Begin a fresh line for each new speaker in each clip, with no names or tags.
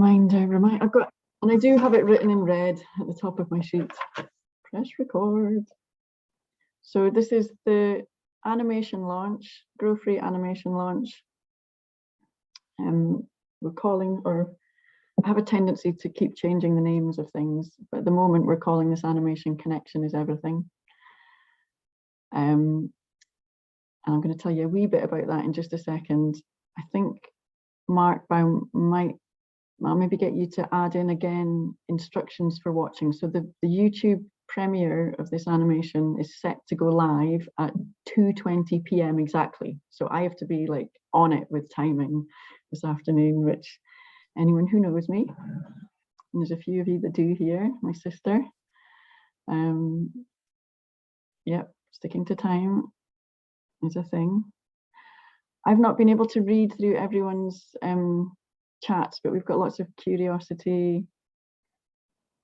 Remind. I've got, and I do have it written in red at the top of my sheet. Press record. So this is the animation launch, Grow Free animation launch. We're calling, or I have a tendency to keep changing the names of things, but at the moment we're calling this Animation Connection is Everything. And I'm going to tell you a wee bit about that in just a second. I think Mark Baum I'll maybe get you to add in again instructions for watching. So the YouTube premiere of this animation is set to go live at 2:20 p.m. exactly. So I have to be like on it with timing this afternoon, which anyone who knows me, and there's a few of you that do here, my sister. Yep, sticking to time is a thing. I've not been able to read through everyone's chats, but we've got lots of curiosity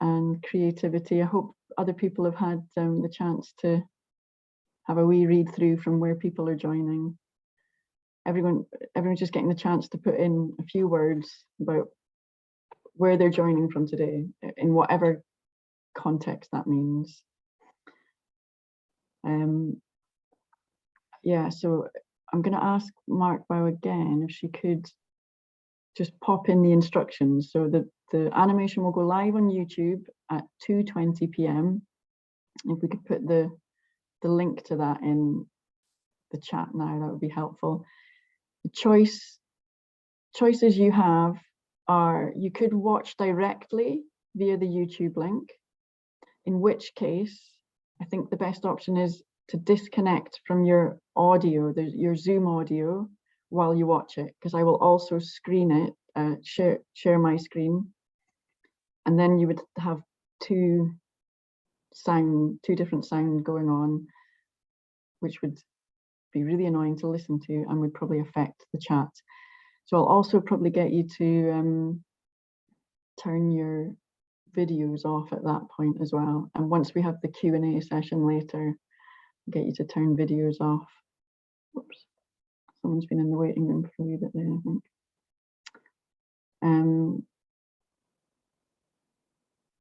and creativity. I hope other people have had the chance to have a wee read through from where people are joining. Everyone's just getting the chance to put in a few words about where they're joining from today, in whatever context that means. Yeah, so I'm going to ask Mark Bow again if she could just pop in the instructions. So the animation will go live on YouTube at 2:20 p.m. If we could put the link to that in the chat now, that would be helpful. The choices you have are, you could watch directly via the YouTube link, in which case I think the best option is to disconnect from your audio, your Zoom audio, while you watch it, because I will also screen it, share my screen, and then you would have two different sound going on, which would be really annoying to listen to and would probably affect the chat. So I'll also probably get you to turn your videos off at that point as well. And once we have the Q&A session later, I'll get you to turn videos off. Oops, someone's been in the waiting room for a wee bit there, I think.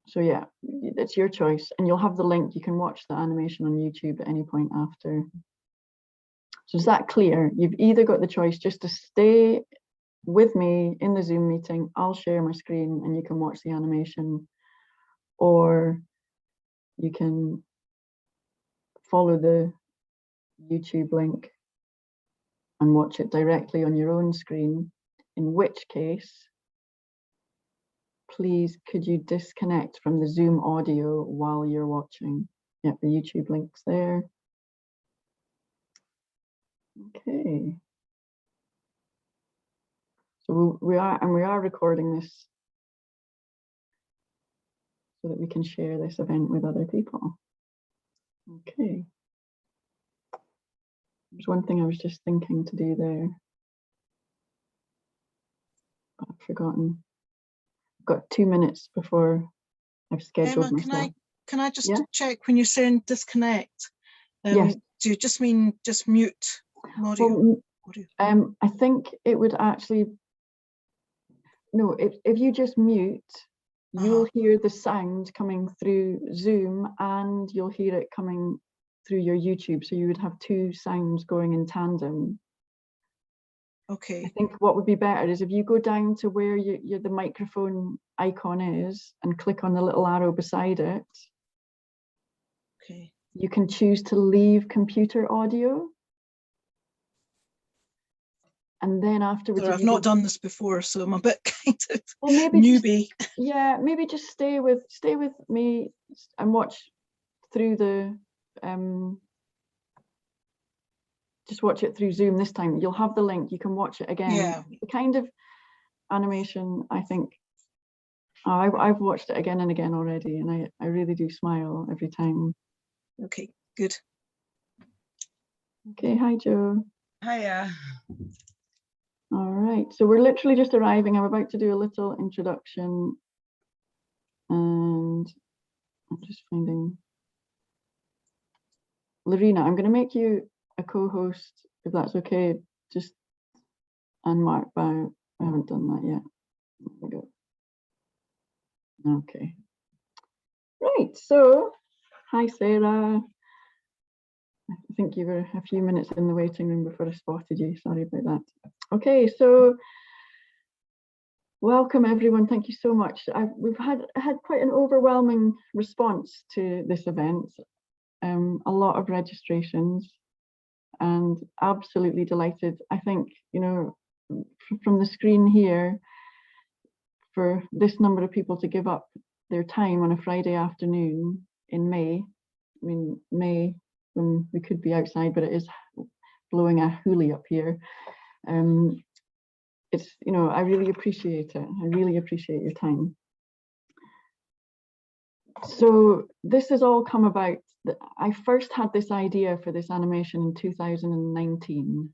So yeah, it's your choice, and you'll have the link. You can watch the animation on YouTube at any point after. So is that clear? You've either got the choice just to stay with me in the Zoom meeting, I'll share my screen and you can watch the animation, or you can follow the YouTube link and watch it directly on your own screen, in which case, please could you disconnect from the Zoom audio while you're watching? Yep, the YouTube link's there. Okay. So we are recording this so that we can share this event with other people. Okay. There's one thing I was just thinking to do there, but I've forgotten. I've got 2 minutes before I've scheduled
Emma,
myself.
Can I just check when you're saying disconnect?
Yes.
Do you just mean just mute audio?
Well, I think it would actually, no, if you just mute, you'll hear the sound coming through Zoom and you'll hear it coming through your YouTube. So you would have two sounds going in tandem.
Okay.
I think what would be better is if you go down to where the microphone icon is and click on the little arrow beside it.
Okay.
You can choose to leave computer audio. And then afterwards,
I've not done this before, so I'm a bit kind of newbie.
Maybe just stay with me and watch through the just watch it through Zoom this time. You'll have the link, you can watch it again.
Yeah.
The kind of animation, I think, I've watched it again and again already, and I really do smile every time.
Okay, good.
Okay, hi Joe.
Hiya.
All right, so we're literally just arriving. I'm about to do a little introduction, and I'm just finding Lina. I'm going to make you a co-host, if that's okay. Just and Mark Bow. I haven't done that yet. There we go. Okay. Right, so hi Sarah. I think you were a few minutes in the waiting room before I spotted you. Sorry about that. Okay, so welcome everyone. Thank you so much. We've had quite an overwhelming response to this event. A lot of registrations, and absolutely delighted. I think, you know, from the screen here, for this number of people to give up their time on a Friday afternoon in May. I mean, May, when we could be outside, but it is blowing a hoolie up here. It's, you know, I really appreciate it. I really appreciate your time. So this has all come about. I first had this idea for this animation in 2019.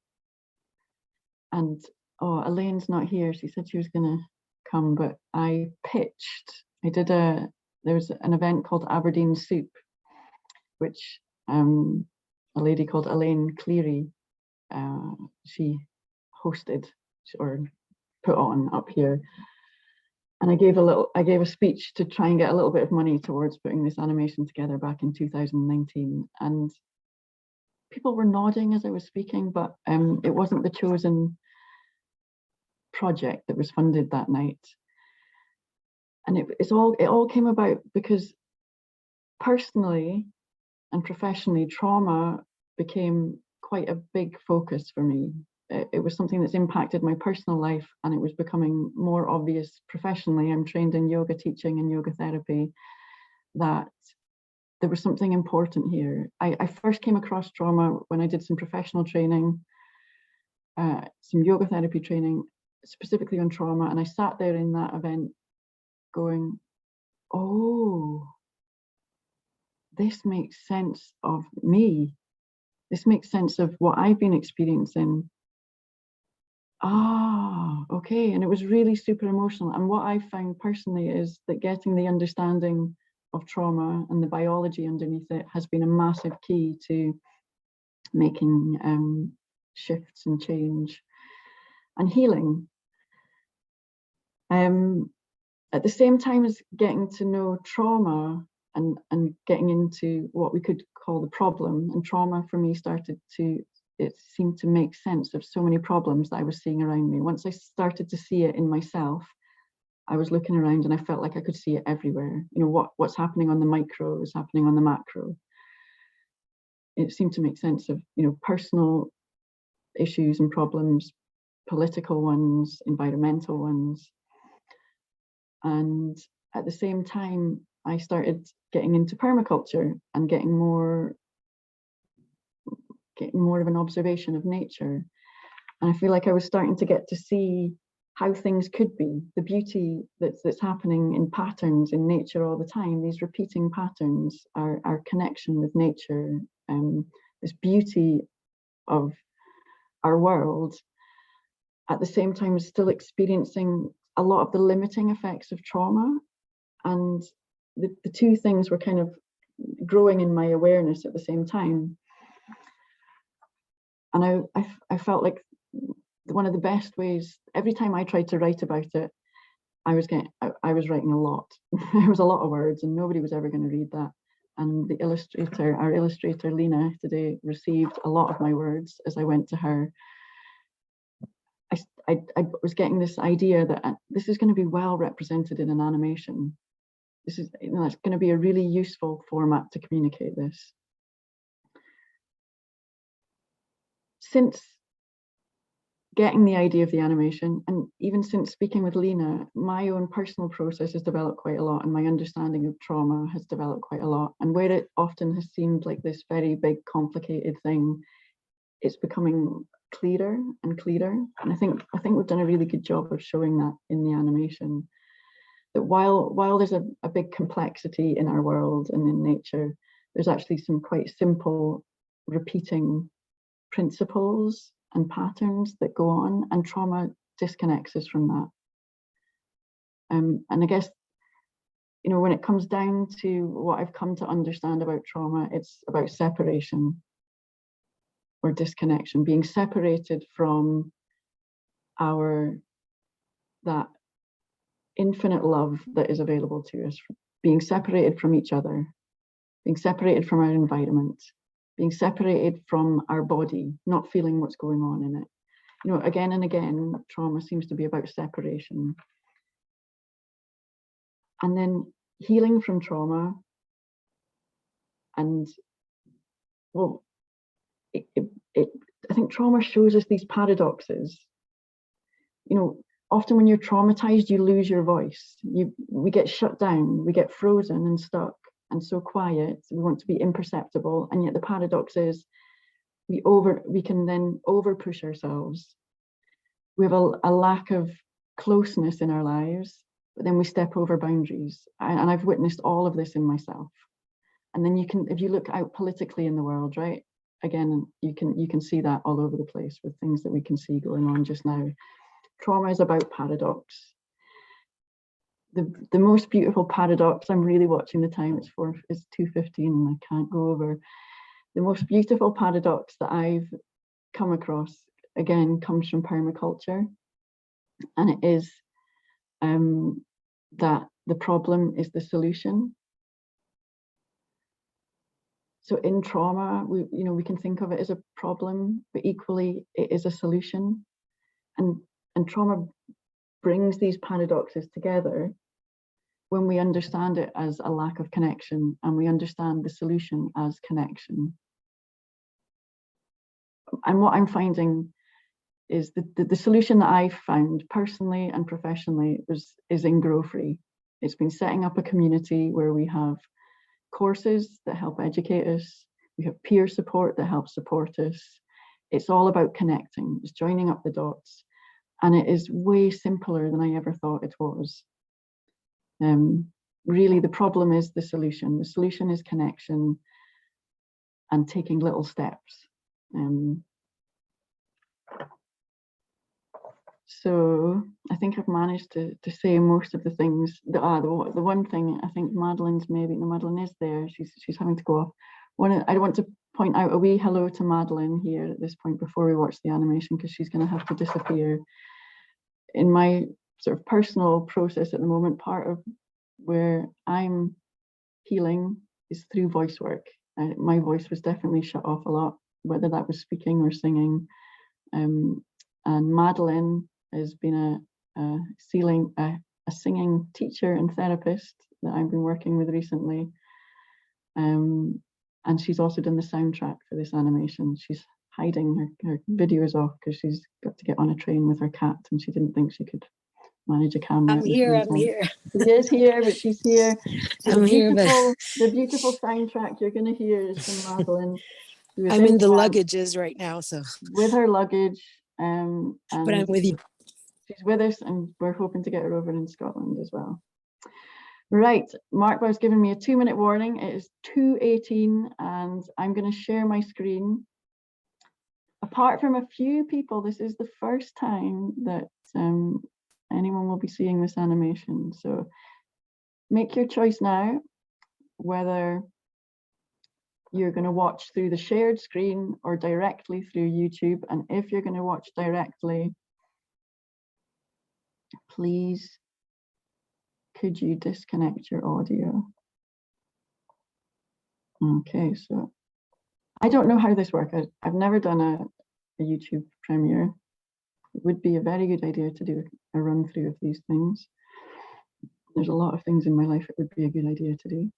And oh, Elaine's not here. She said she was going to come, but I pitched. There was an event called Aberdeen Soup, which a lady called Elaine Cleary, she hosted or put on up here. And I gave a speech to try and get a little bit of money towards putting this animation together back in 2019. And people were nodding as I was speaking, but it wasn't the chosen project that was funded that night. And it all came about because personally and professionally, trauma became quite a big focus for me. It was something that's impacted my personal life, and it was becoming more obvious professionally. I'm trained in yoga teaching and yoga therapy, that there was something important here. I first came across trauma when I did some professional training, some yoga therapy training, specifically on trauma. And I sat there in that event going, oh, this makes sense of me. This makes sense of what I've been experiencing. Ah, okay. And it was really super emotional. And what I found personally is that getting the understanding of trauma and the biology underneath it has been a massive key to making shifts and change and healing. At the same time as getting to know trauma and getting into what we could call the problem, and trauma for me it seemed to make sense of so many problems that I was seeing around me. Once I started to see it in myself, I was looking around and I felt like I could see it everywhere. You know, what's happening on the micro is happening on the macro. It seemed to make sense of, you know, personal issues and problems, political ones, environmental ones. And at the same time, I started getting into permaculture and getting more of an observation of nature. And I feel like I was starting to get to see how things could be, the beauty that's happening in patterns in nature all the time, these repeating patterns, our connection with nature, this beauty of our world, at the same time as still experiencing a lot of the limiting effects of trauma. And the two things were kind of growing in my awareness at the same time. And I felt like one of the best ways, every time I tried to write about it, I was writing a lot. There was a lot of words and nobody was ever going to read that. And our illustrator, Lina, today received a lot of my words as I went to her. I was getting this idea that this is going to be well represented in an animation. This is, you know, it's going to be a really useful format to communicate this. Since getting the idea of the animation, and even since speaking with Lina, my own personal process has developed quite a lot, and my understanding of trauma has developed quite a lot. And where it often has seemed like this very big, complicated thing, it's becoming clearer and clearer. And I think we've done a really good job of showing that in the animation. That while there's a big complexity in our world and in nature, there's actually some quite simple repeating principles and patterns that go on, and trauma disconnects us from that. And I guess, you know, when it comes down to what I've come to understand about trauma, it's about separation or disconnection, being separated from that infinite love that is available to us, being separated from each other, being separated from our environment, being separated from our body, not feeling what's going on in it. You know, again and again, trauma seems to be about separation. And then healing from trauma. And well, I think trauma shows us these paradoxes. You know, often when you're traumatized, you lose your voice. We get shut down, we get frozen and stuck and so quiet. We want to be imperceptible. And yet the paradox is we can then over push ourselves. We have a lack of closeness in our lives, but then we step over boundaries. And I've witnessed all of this in myself. And then if you look out politically in the world, right? Again, you can see that all over the place with things that we can see going on just now. Trauma is about paradox. The most beautiful paradox, I'm really watching the time, it's 2:15 and I can't go over. The most beautiful paradox that I've come across, again, comes from permaculture. And it is that the problem is the solution. So in trauma, we can think of it as a problem, but equally it is a solution. And trauma brings these paradoxes together when we understand it as a lack of connection and we understand the solution as connection. And what I'm finding is the solution that I've found personally and professionally is in Grow Free. It's been setting up a community where we have courses that help educate us. We have peer support that helps support us. It's all about connecting. It's joining up the dots. And it is way simpler than I ever thought it was. Really, the problem is the solution. The solution is connection and taking little steps. So I think I've managed to say most of the things. The one thing I think Madeleine is there. She's having to go off. I want to point out a wee hello to Madeleine here at this point before we watch the animation, because she's going to have to disappear. In my sort of personal process at the moment, part of where I'm healing is through voice work. My voice was definitely shut off a lot, whether that was speaking or singing. And Madeleine has been a singing teacher and therapist that I've been working with recently. And she's also done the soundtrack for this animation. She's hiding her videos off because she's got to get on a train with her cat and she didn't think she could manage a camera.
I'm here.
She is here, but she's here. So
but
the beautiful soundtrack you're going to hear is from Madeleine.
I'm in the luggages right now, so
with her luggage.
But I'm with you.
She's with us, and we're hoping to get her over in Scotland as well. Right, Mark was giving me a 2-minute warning. It is 2:18, and I'm going to share my screen. Apart from a few people, this is the first time that anyone will be seeing this animation. So make your choice now, whether you're going to watch through the shared screen or directly through YouTube. And if you're going to watch directly, please, could you disconnect your audio? Okay, so I don't know how this works. I've never done a YouTube premiere. It would be a very good idea to do a run through of these things. There's a lot of things in my life it would be a good idea to do.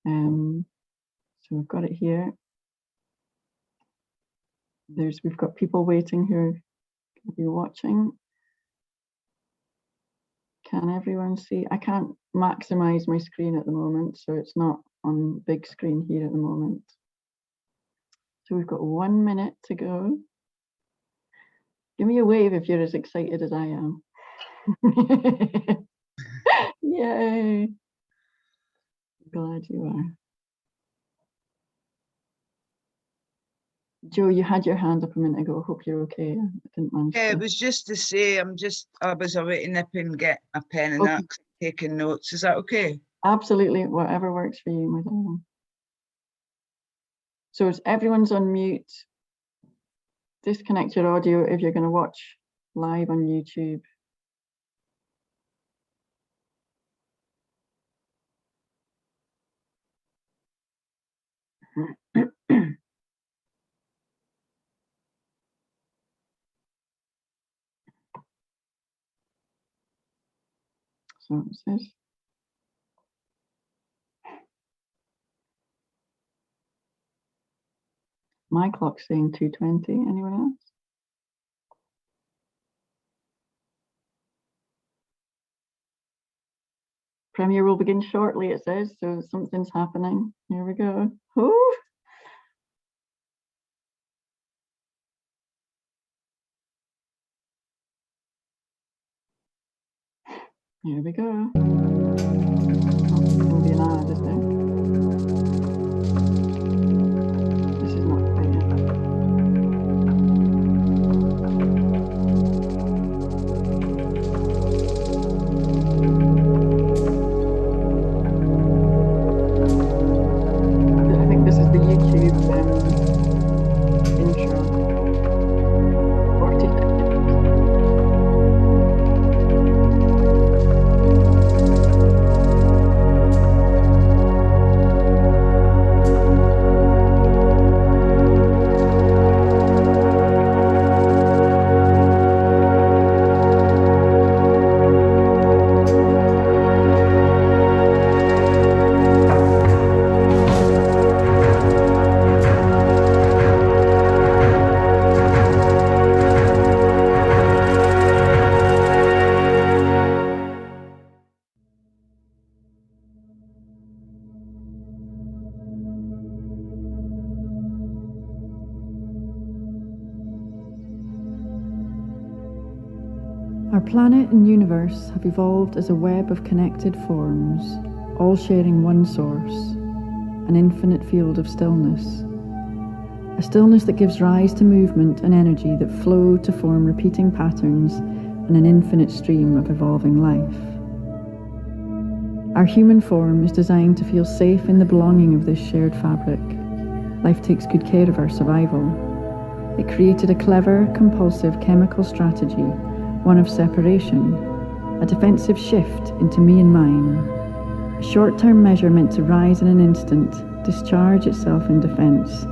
So we've got it here. We've got people waiting who are going to be watching. Can everyone see? I can't maximize my screen at the moment, so it's not on big screen here at the moment. So we've got 1 minute to go. Give me a wave if you're as excited as I am. Yay. Glad you are. Joe, you had your hand up a minute ago. Hope you're okay. I didn't manage
Yeah,
to...
it was just to say I was away to nip and get a pen and that, taking notes. Is that okay?
Absolutely, whatever works for you, my darling. So everyone's on mute. Disconnect your audio if you're going to watch live on YouTube. So it says, my clock's saying 2:20. Anyone else? Premiere will begin shortly, it says, so something's happening. Here we go. Ooh. Here we go. It's going to be an ad, is there? This is not quite it. I think this is the YouTube intro. 40 seconds. Our planet and universe have evolved as a web of connected forms, all sharing one source, an infinite field of stillness. A stillness that gives rise to movement and energy that flow to form repeating patterns and an infinite stream of evolving life. Our human form is designed to feel safe in the belonging of this shared fabric. Life takes good care of our survival. It created a clever, compulsive chemical strategy, one of separation, a defensive shift into me and mine, a short-term measure meant to rise in an instant, discharge itself in defense,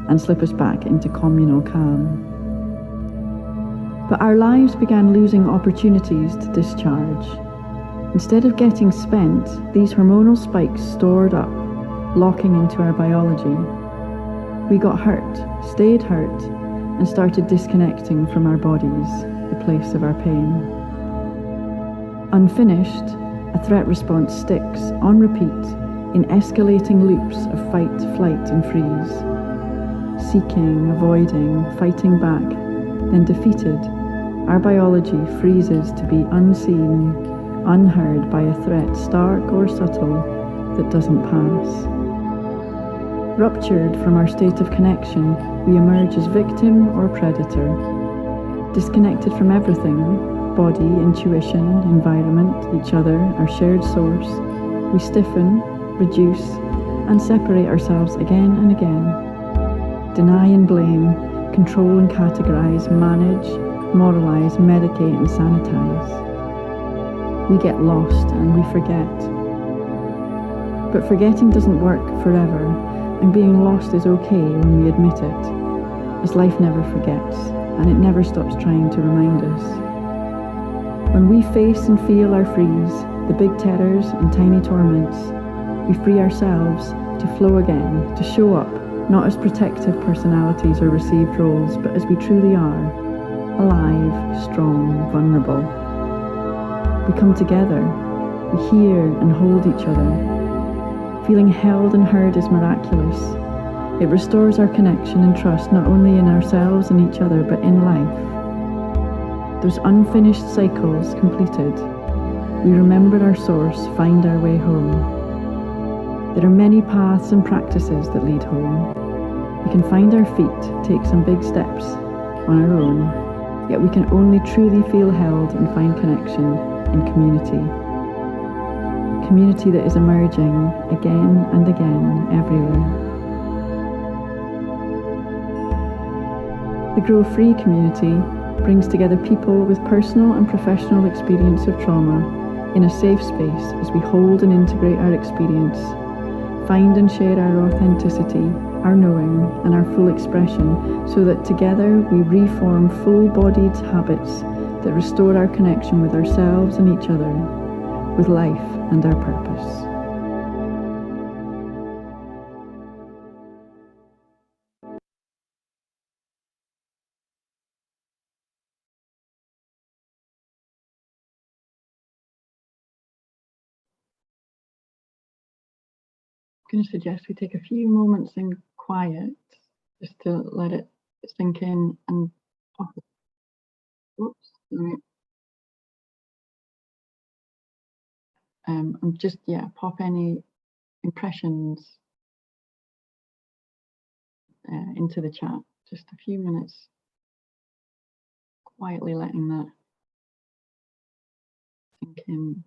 and slip us back into communal calm. But our lives began losing opportunities to discharge. Instead of getting spent, these hormonal spikes stored up, locking into our biology. We got hurt, stayed hurt, and started disconnecting from our bodies, the place of our pain. Unfinished, a threat response sticks, on repeat, in escalating loops of fight, flight, and freeze. Seeking, avoiding, fighting back, then defeated, our biology freezes to be unseen, unheard by a threat stark or subtle that doesn't pass. Ruptured from our state of connection, we emerge as victim or predator. Disconnected from everything, body, intuition, environment, each other, our shared source, we stiffen, reduce, and separate ourselves again and again. Deny and blame, control and categorize, manage, moralize, medicate, and sanitize. We get lost and we forget. But forgetting doesn't work forever, and being lost is okay when we admit it, as life never forgets, and it never stops trying to remind us. When we face and feel our freeze, the big terrors and tiny torments, we free ourselves to flow again, to show up, not as protective personalities or received roles, but as we truly are, alive, strong, vulnerable. We come together, we hear and hold each other. Feeling held and heard is miraculous. It restores our connection and trust not only in ourselves and each other, but in life. Those unfinished cycles completed, we remember our source, find our way home. There are many paths and practices that lead home. We can find our feet, take some big steps on our own, yet we can only truly feel held and find connection in community. Community that is emerging again and again everywhere. The Grow Free community brings together people with personal and professional experience of trauma in a safe space as we hold and integrate our experience, find and share our authenticity, our knowing, and our full expression, so that together we reform full-bodied habits that restore our connection with ourselves and each other, with life and our purpose. I'm going to suggest we take a few moments in quiet, just to let it sink in and oops, sorry. And just, pop any impressions into the chat. Just a few minutes, quietly letting that sink in.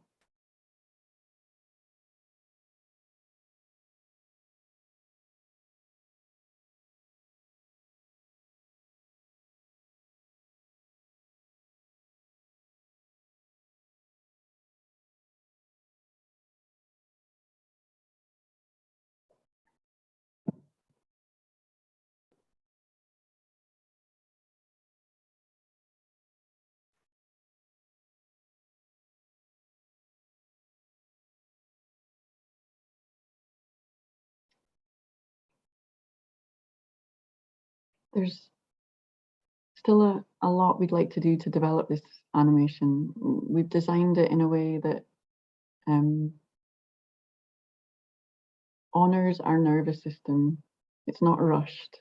There's still a lot we'd like to do to develop this animation. We've designed it in a way that honors our nervous system. It's not rushed.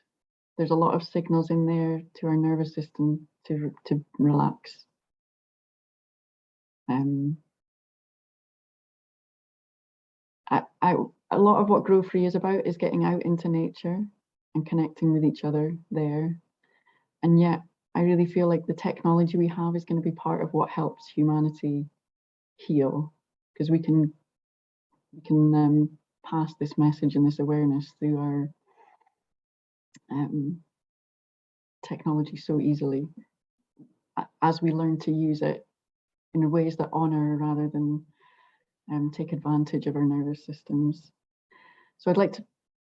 There's a lot of signals in there to our nervous system to relax. A lot of what Grow Free is about is getting out into nature and connecting with each other there. And yet, I really feel like the technology we have is going to be part of what helps humanity heal, because we can pass this message and this awareness through our technology so easily as we learn to use it in ways that honor rather than take advantage of our nervous systems. So I'd like to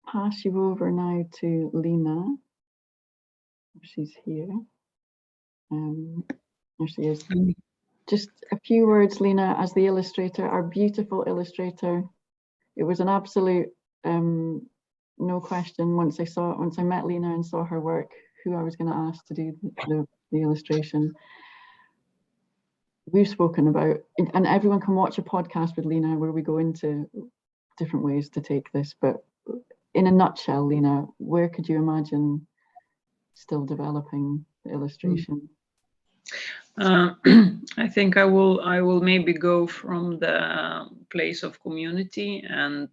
pass you over now to Lina. She's here. There she is. Just a few words, Lina, as the illustrator, our beautiful illustrator. It was an absolute no question once I met Lina and saw her work, who I was going to ask to do the illustration. We've spoken about, and everyone can watch a podcast with Lina where we go into different ways to take this, but in a nutshell, Lina, where could you imagine still developing the illustration?
I think I will maybe go from the place of community, and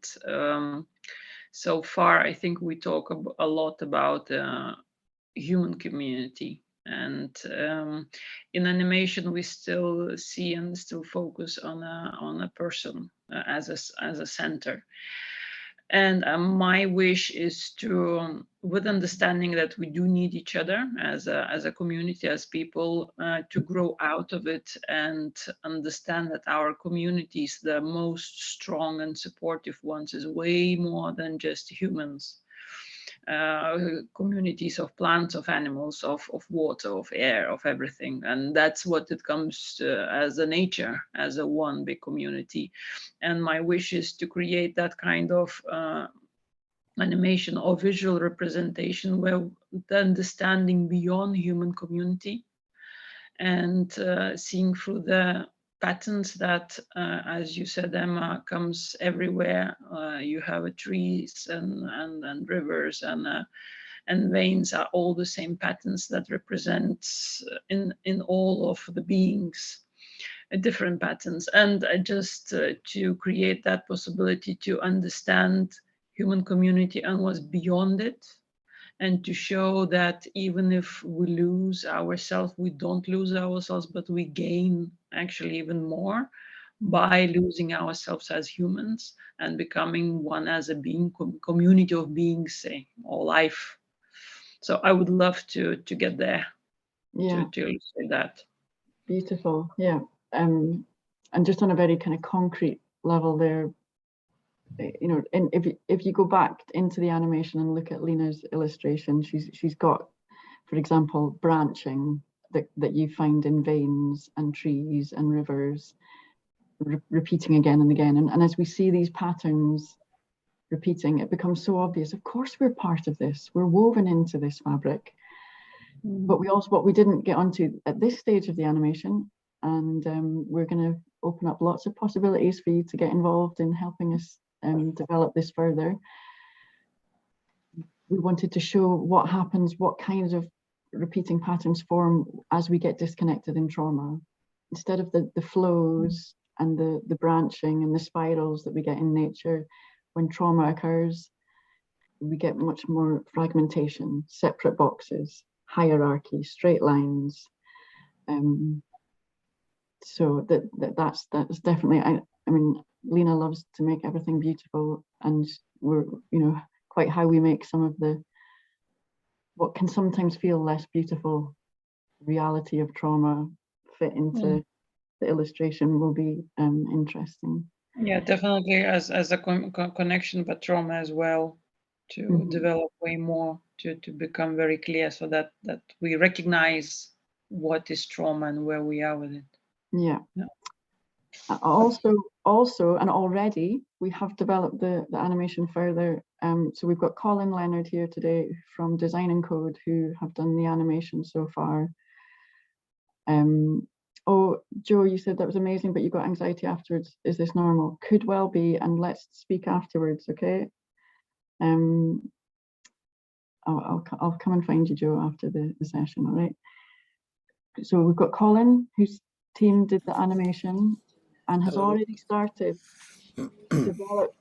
so far I think we talk a lot about human community, and in animation we still see and still focus on a person as a center. And my wish is to, with understanding that we do need each other as a community, as people, to grow out of it and understand that our community is the most strong and supportive ones, is way more than just humans. Communities of plants, of animals, of water, of air, of everything. And that's what it comes to as a nature, as a one big community. And my wish is to create that kind of animation or visual representation where the understanding beyond human community and seeing through the patterns that, as you said, Emma, comes everywhere. You have trees and rivers and veins are all the same patterns that represent in all of the beings different patterns. And just to create that possibility to understand human community and what's beyond it, and to show that even if we lose ourselves, we don't lose ourselves, but we gain actually even more by losing ourselves as humans and becoming one as a being, community of beings, say, or life. So I would love to get there, to illustrate that.
Beautiful, yeah. And just on a very kind of concrete level there, you know, and if you go back into the animation and look at Lina's illustration, she's got, for example, branching that you find in veins and trees and rivers, repeating again and again. And as we see these patterns repeating, it becomes so obvious. Of course, we're part of this. We're woven into this fabric. But we also, what we didn't get onto at this stage of the animation, and we're going to open up lots of possibilities for you to get involved in helping us develop this further. We wanted to show what happens, what kinds of repeating patterns form as we get disconnected in trauma. Instead of the flows and the branching and the spirals that we get in nature, when trauma occurs, we get much more fragmentation, separate boxes, hierarchy, straight lines. So that's definitely, I mean, Lina loves to make everything beautiful, and we're, you know, quite how we make some of what can sometimes feel less beautiful reality of trauma fit into the illustration will be interesting.
Yeah, definitely as a connection, but trauma as well, to develop way more, to become very clear, so that we recognize what is trauma and where we are with it.
Yeah. Also, and already we have developed the animation further. So we've got Colin Leonard here today from Design and Code, who have done the animation so far. Oh, Joe, you said that was amazing, but you got anxiety afterwards. Is this normal? Could well be, and let's speak afterwards, okay? I'll come and find you, Joe, after the session, all right? So we've got Colin, whose team did the animation and has already started to develop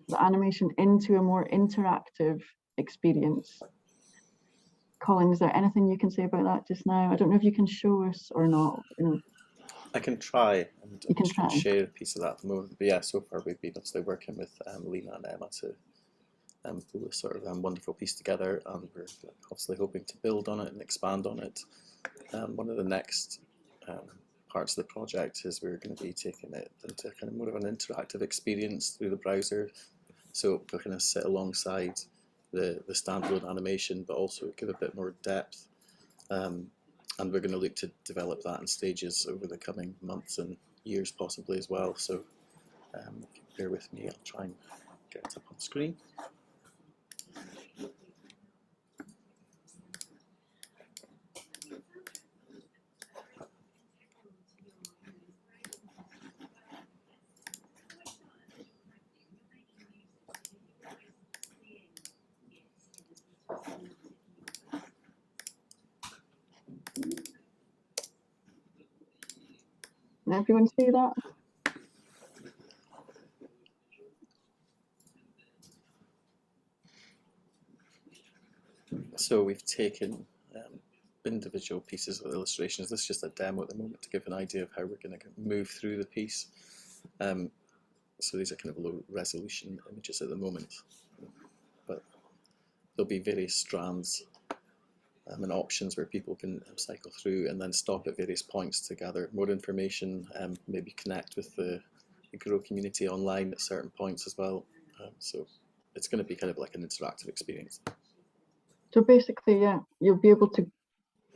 the animation into a more interactive experience. Colin, is there anything you can say about that just now? I don't know if you can show us or not. You know,
I can try, and
you can try.
share a piece of that at the moment. But yeah, so far we've been obviously working with Lina and Emma to pull this sort of wonderful piece together, and we're obviously hoping to build on it and expand on it. One of the next parts of the project is we're going to be taking it into kind of more of an interactive experience through the browser. So we're going to sit alongside the standalone animation, but also give a bit more depth. And we're going to look to develop that in stages over the coming months and years possibly as well. So if you bear with me, I'll try and get it up on screen.
Can everyone see that?
So we've taken individual pieces of illustrations. This is just a demo at the moment to give an idea of how we're going to move through the piece. So these are kind of low resolution images at the moment, but there'll be various strands and options where people can cycle through and then stop at various points to gather more information, maybe connect with the Grow community online at certain points as well. So it's going to be kind of like an interactive experience.
So basically, yeah, you'll be able to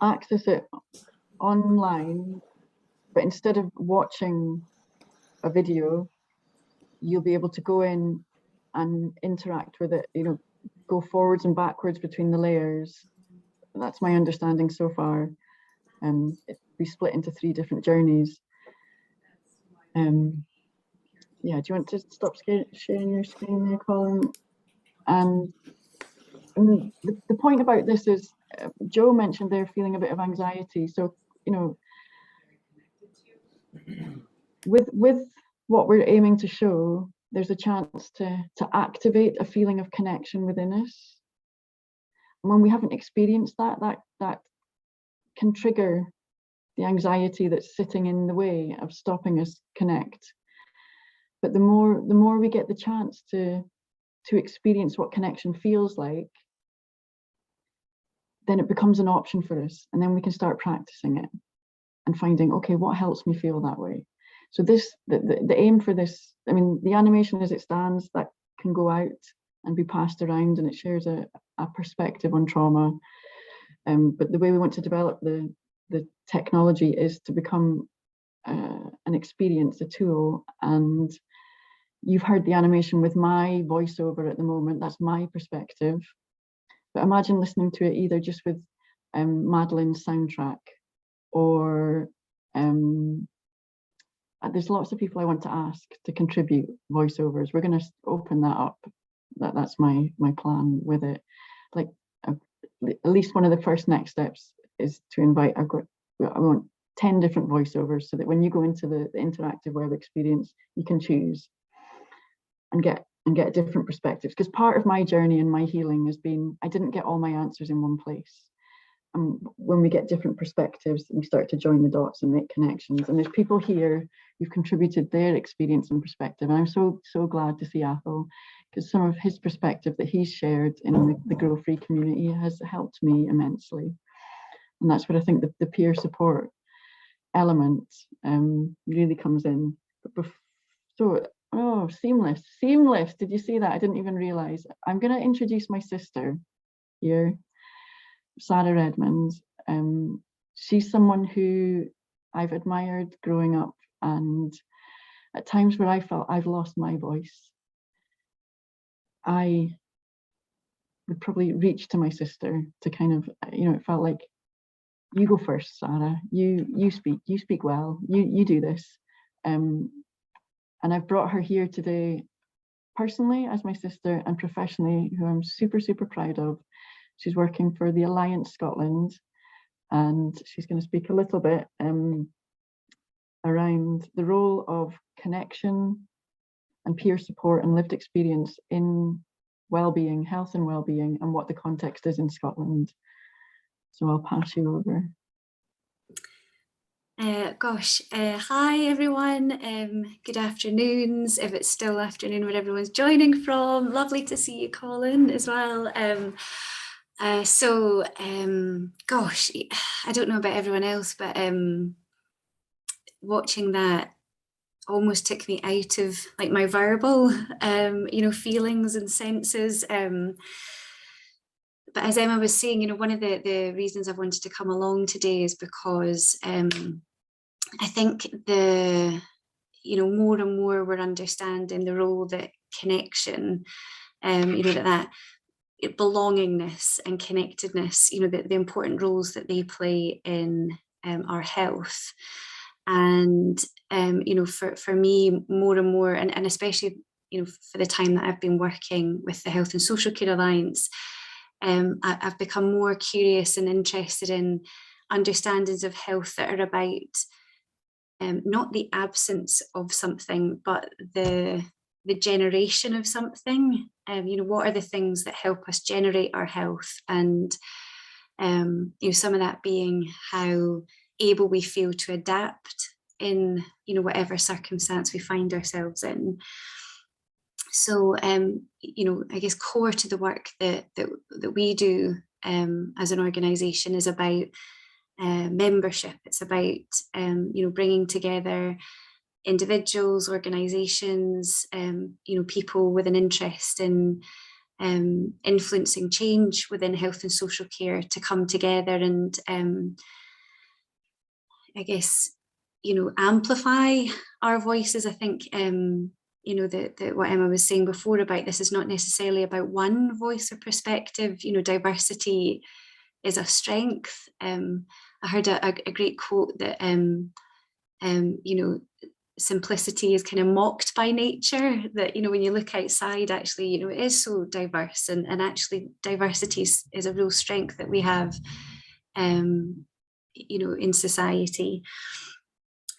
access it online, but instead of watching a video, you'll be able to go in and interact with it, you know, go forwards and backwards between the layers. That's my understanding so far. We split into 3 different journeys. Yeah, do you want to stop sharing your screen there, Colin? And the point about this is, Joe mentioned they're feeling a bit of anxiety. So, you know, with what we're aiming to show, there's a chance to activate a feeling of connection within us. And when we haven't experienced that can trigger the anxiety that's sitting in the way of stopping us connect. But the more we get the chance to experience what connection feels like, then it becomes an option for us, and then we can start practicing it and finding, okay, what helps me feel that way? So the aim for this, I mean, the animation as it stands, that can go out and be passed around, and it shares a perspective on trauma. But the way we want to develop the technology is to become an experience, a tool. And you've heard the animation with my voiceover at the moment. That's my perspective. But imagine listening to it either just with Madeleine's soundtrack, or there's lots of people I want to ask to contribute voiceovers. We're going to open that up. That's my plan with it. Like at least one of the first next steps is to invite. I want 10 different voiceovers, so that when you go into the interactive web experience, you can choose and get different perspectives. Because part of my journey and my healing has been, I didn't get all my answers in one place. When we get different perspectives, we start to join the dots and make connections. And there's people here who've contributed their experience and perspective. And I'm so glad to see Athol, because some of his perspective that he's shared in the Grow Free community has helped me immensely. And that's where I think the peer support element really comes in. Oh, seamless. Did you see that? I didn't even realize. I'm going to introduce my sister here, Sarah Edmonds. She's someone who I've admired growing up, and at times where I felt I've lost my voice, I would probably reach to my sister to kind of, it felt like, you go first, Sarah. You speak well. You do this. And I've brought her here today, personally as my sister, and professionally, who I'm super, super proud of. She's working for the Alliance Scotland, and she's going to speak a little bit around the role of connection and peer support and lived experience in well-being, health and well-being, and what the context is in Scotland. So I'll pass you over.
Hi everyone, good afternoons, if it's still afternoon where everyone's joining from. Lovely to see you, Colin, as well. I don't know about everyone else, but watching that almost took me out of like my verbal feelings and senses. But as Emma was saying, one of the reasons I've wanted to come along today is because I think more and more we're understanding the role that connection, that belongingness and connectedness, the important roles that they play in our health. And for me, more and more, and especially for the time that I've been working with the Health and Social Care Alliance, I've become more curious and interested in understandings of health that are about not the absence of something, but the generation of something. What are the things that help us generate our health? And some of that being how able we feel to adapt in whatever circumstance we find ourselves in. So I guess core to the work that we do as an organisation is about membership. It's about bringing together individuals, organisations, people with an interest in influencing change within health and social care to come together and I guess amplify our voices. I think that what Emma was saying before about this is not necessarily about one voice or perspective. Diversity is a strength. I heard a great quote that simplicity is kind of mocked by nature, that when you look outside, actually it is so diverse, and actually diversity is a real strength that we have in society.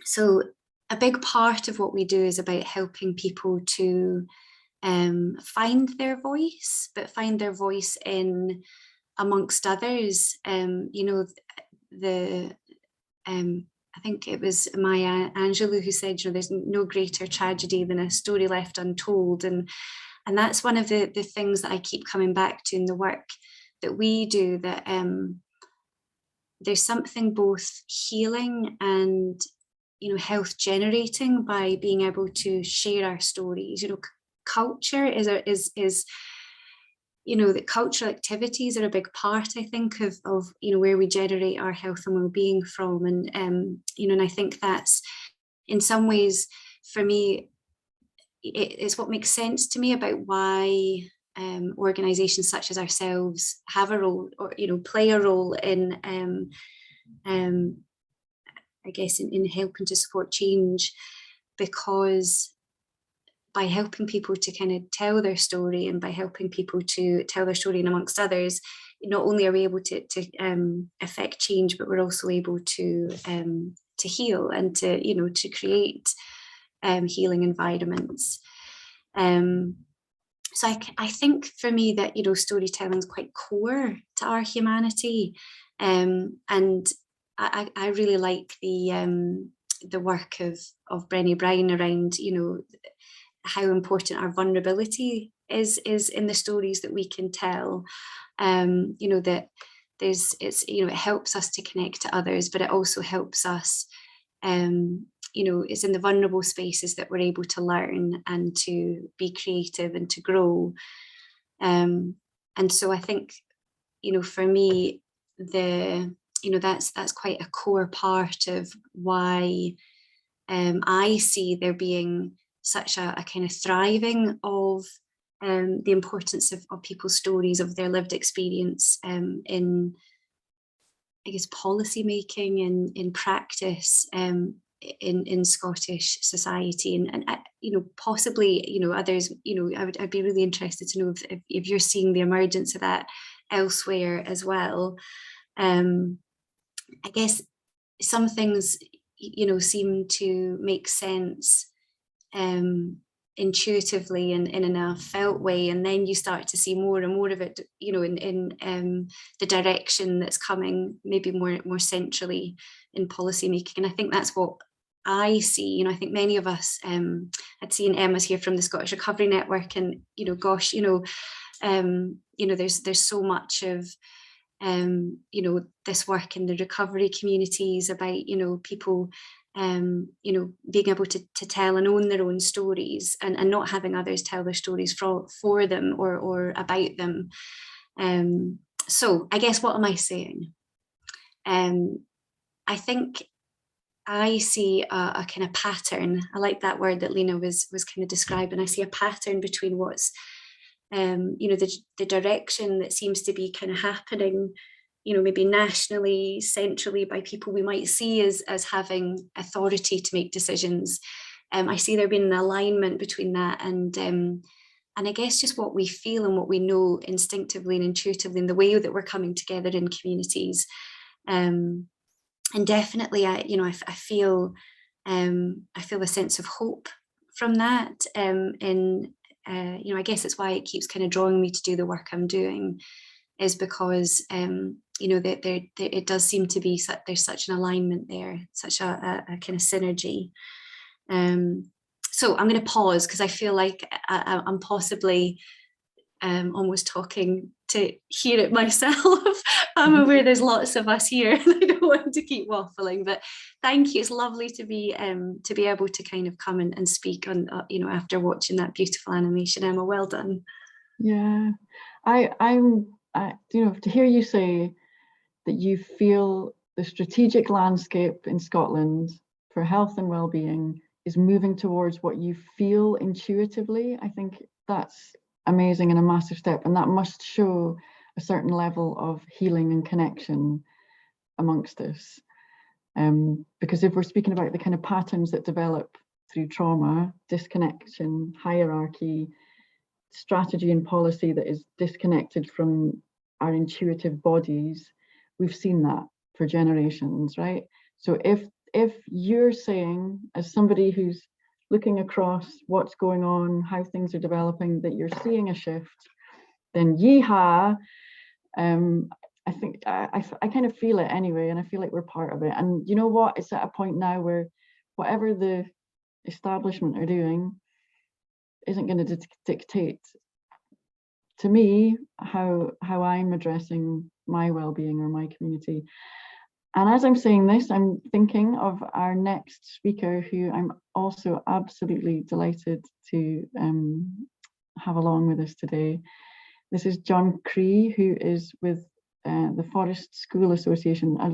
So a big part of what we do is about helping people to find their voice, but find their voice in amongst others. I think it was Maya Angelou who said, there's no greater tragedy than a story left untold. And that's one of the things that I keep coming back to in the work that we do, that there's something both healing and health generating by being able to share our stories. Culture is that cultural activities are a big part, I think, of where we generate our health and well-being from. And and I think that's, in some ways, for me, it's what makes sense to me about why organisations such as ourselves have a role, or play a role in I guess in helping to support change, because by helping people to kind of tell their story, and by helping people to tell their story, and amongst others, not only are we able to affect change, but we're also able to heal and to create healing environments. So I think for me that storytelling is quite core to our humanity, and I really like the work of Brené Brown around how important our vulnerability is in the stories that we can tell. That it helps us to connect to others, but it also helps us. It's in the vulnerable spaces that we're able to learn and to be creative and to grow. And so I think, for me, that's quite a core part of why I see there being such a kind of thriving of the importance of people's stories, of their lived experience in, I guess, policy making, in practice, in Scottish society, and possibly others. I'd be really interested to know if you're seeing the emergence of that elsewhere as well. I guess some things seem to make sense intuitively and in a felt way, and then you start to see more and more of it in the direction that's coming maybe more centrally in policy making. And I think that's what I see. I think many of us, I'd seen Emma's here from the Scottish Recovery Network, and gosh, there's so much of this work in the recovery communities about people being able to tell and own their own stories, and not having others tell their stories for them or about them. So I guess, what am I saying? I think I see a kind of pattern. I like that word that Lina was kind of describing. I see a pattern between what's the direction that seems to be kind of happening, maybe nationally, centrally, by people we might see as having authority to make decisions. I see there being an alignment between that and I guess just what we feel and what we know instinctively and intuitively in the way that we're coming together in communities. And definitely, I feel a sense of hope from that. I guess it's why it keeps kind of drawing me to do the work I'm doing, is because that it does seem to be there's such an alignment there, such a kind of synergy. So I'm going to pause because I feel like I'm possibly almost talking to hear it myself. I'm aware there's lots of us here, and I don't want to keep waffling, but thank you. It's lovely to be able to kind of come and speak on after watching that beautiful animation. Emma, well done.
Yeah, I'm to hear you say that you feel the strategic landscape in Scotland for health and well-being is moving towards what you feel intuitively. I think that's amazing and a massive step, and that must show a certain level of healing and connection amongst us. Because if we're speaking about the kind of patterns that develop through trauma, disconnection, hierarchy, strategy and policy that is disconnected from our intuitive bodies, we've seen that for generations, right? So if you're saying, as somebody who's looking across what's going on, how things are developing, that you're seeing a shift, then yeehaw. I think I kind of feel it anyway, and I feel like we're part of it. And you know what? It's at a point now where whatever the establishment are doing isn't going to dictate to me how I'm addressing my well-being or my community. And as I'm saying this, I'm thinking of our next speaker, who I'm also absolutely delighted to have along with us today. This is Jon Cree, who is with the Forest School Association, a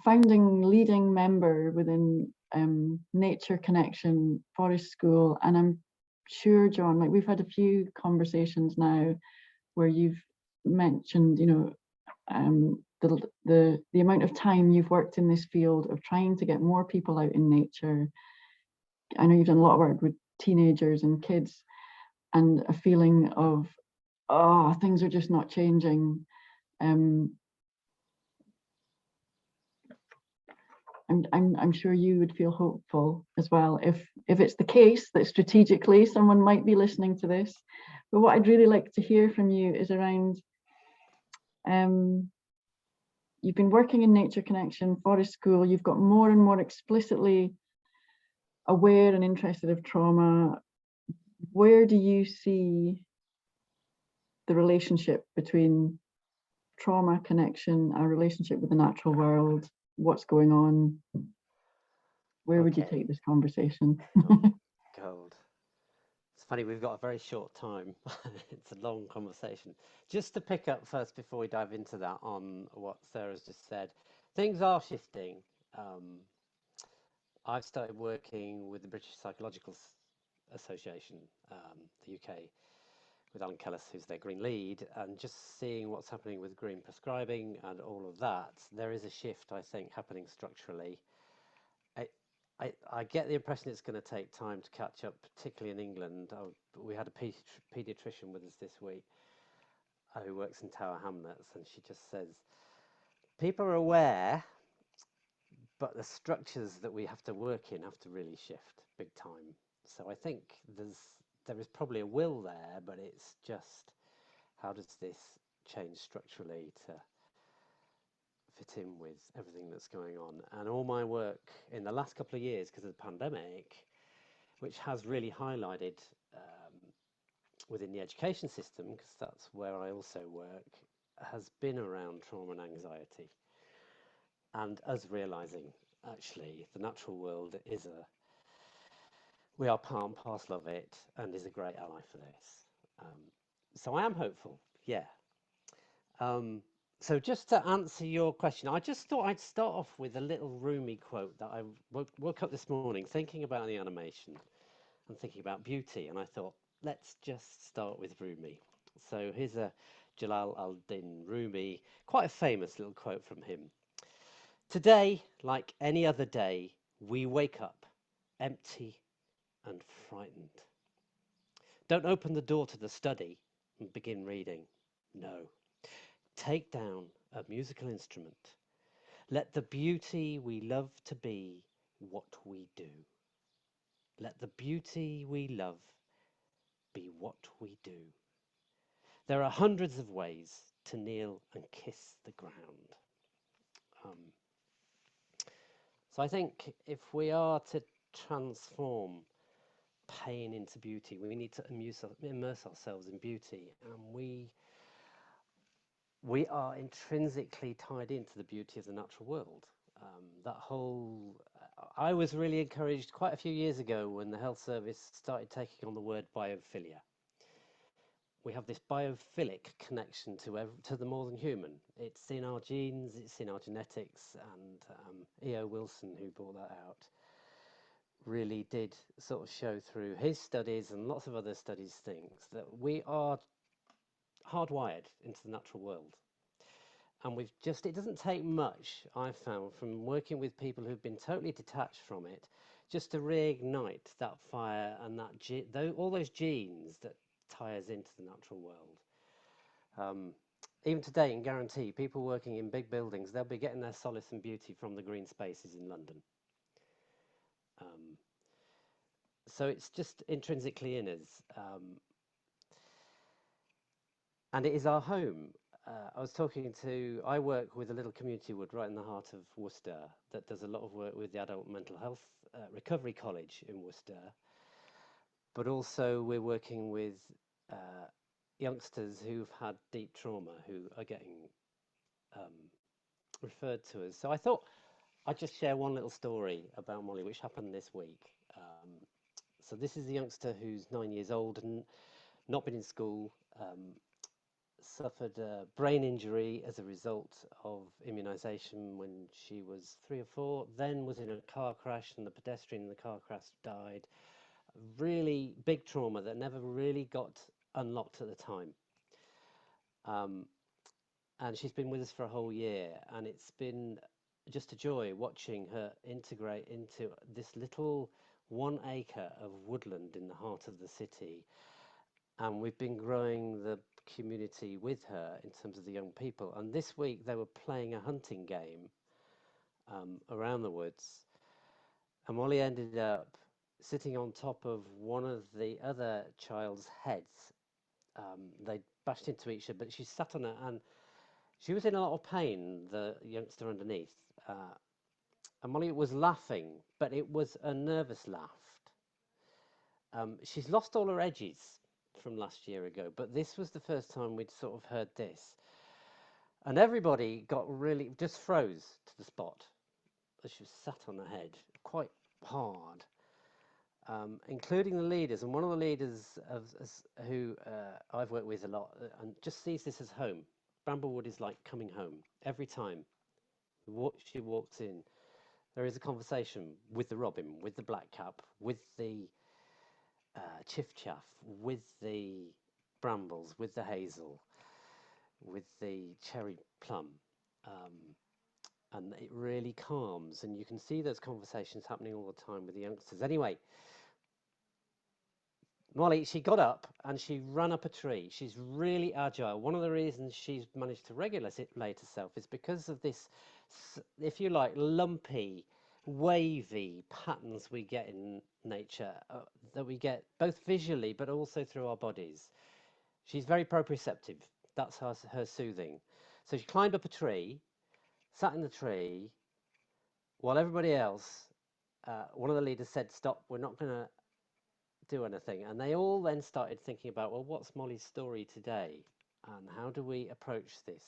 founding leading member within Nature Connection Forest School. And I'm sure, Jon, like we've had a few conversations now where you've mentioned, you know, the amount of time you've worked in this field of trying to get more people out in nature. I know you've done a lot of work with teenagers and kids, and a feeling of, oh, things are just not changing. I'm sure you would feel hopeful as well if it's the case that strategically someone might be listening to this. But what I'd really like to hear from you is around, you've been working in Nature Connection Forest School, you've got more and more explicitly aware and interested of trauma. Where do you see the relationship between trauma, connection, our relationship with the natural world? What's going on? Where would you take this conversation?
Gold. It's funny, we've got a very short time. It's a long conversation. Just to pick up first, before we dive into that, on what Sarah's just said, things are shifting. I've started working with the British Psychological Association, the UK, with Alan Kellis, who's their green lead, and just seeing what's happening with green prescribing and all of that. There is a shift, I think, happening structurally. I get the impression it's going to take time to catch up, particularly in England. We had a paediatrician with us this week who works in Tower Hamlets, and she just says, people are aware, but the structures that we have to work in have to really shift big time. So I think there is probably a will there, but it's just, how does this change structurally to fit in with everything that's going on? And all my work in the last couple of years, because of the pandemic, which has really highlighted within the education system, because that's where I also work, has been around trauma and anxiety, and us realizing actually the natural world is we are part and parcel of it, and is a great ally for this. So I am hopeful, yeah. So just to answer your question, I just thought I'd start off with a little Rumi quote that I woke up this morning thinking about the animation and thinking about beauty, and I thought, let's just start with Rumi. So here's a Jalal al-Din Rumi, quite a famous little quote from him. Today, like any other day, we wake up empty and frightened. Don't open the door to the study and begin reading. No. Take down a musical instrument. Let the beauty we love to be what we do. Let the beauty we love be what we do. There are hundreds of ways to kneel and kiss the ground. So I think if we are to transform pain into beauty, we need to immerse ourselves in beauty, and we are intrinsically tied into the beauty of the natural world. I was really encouraged quite a few years ago when the health service started taking on the word biophilia. We have this biophilic connection to the more than human. It's in our genes, it's in our genetics, and E.O. Wilson, who brought that out, really did sort of show through his studies and lots of other studies things that we are hardwired into the natural world. And it doesn't take much, I've found, from working with people who've been totally detached from it, just to reignite that fire and all those genes that tie us into the natural world. Even today in Guarantee, people working in big buildings, they'll be getting their solace and beauty from the green spaces in London. So it's just intrinsically in us. And it is our home. I work with a little community wood right in the heart of Worcester that does a lot of work with the Adult Mental Health Recovery College in Worcester. But also we're working with youngsters who've had deep trauma, who are getting referred to us. So I thought I'd just share one little story about Molly, which happened this week. So this is a youngster who's 9 years old and not been in school, suffered a brain injury as a result of immunisation when she was 3 or 4, then was in a car crash and the pedestrian in the car crash died. Really big trauma that never really got unlocked at the time. And she's been with us for a whole year, and it's been just a joy watching her integrate into this little 1 acre of woodland in the heart of the city. And we've been growing the community with her in terms of the young people. And this week they were playing a hunting game around the woods. And Molly ended up sitting on top of one of the other child's heads. They bashed into each other, but she sat on it, and she was in a lot of pain, the youngster underneath. And Molly was laughing, but it was a nervous laugh. She's lost all her edges from last year ago, but this was the first time we'd sort of heard this. And everybody got really, just froze to the spot as she was sat on her head, quite hard, including the leaders. And one of the leaders who I've worked with a lot and just sees this as home. Bramblewood is like coming home. Every time she walks in, there is a conversation with the robin, with the blackcap, with the chiff-chaff, with the brambles, with the hazel, with the cherry plum. And it really calms, and you can see those conversations happening all the time with the youngsters. Anyway, Molly, she got up and she ran up a tree. She's really agile. One of the reasons she's managed to regulate herself is because of this, if you like, lumpy, wavy patterns we get in nature, that we get both visually but also through our bodies. She's very proprioceptive. That's her soothing. So she climbed up a tree, sat in the tree, while everybody else, one of the leaders said, "Stop, we're not going to do anything." And they all then started thinking about, well, what's Molly's story today? And how do we approach this?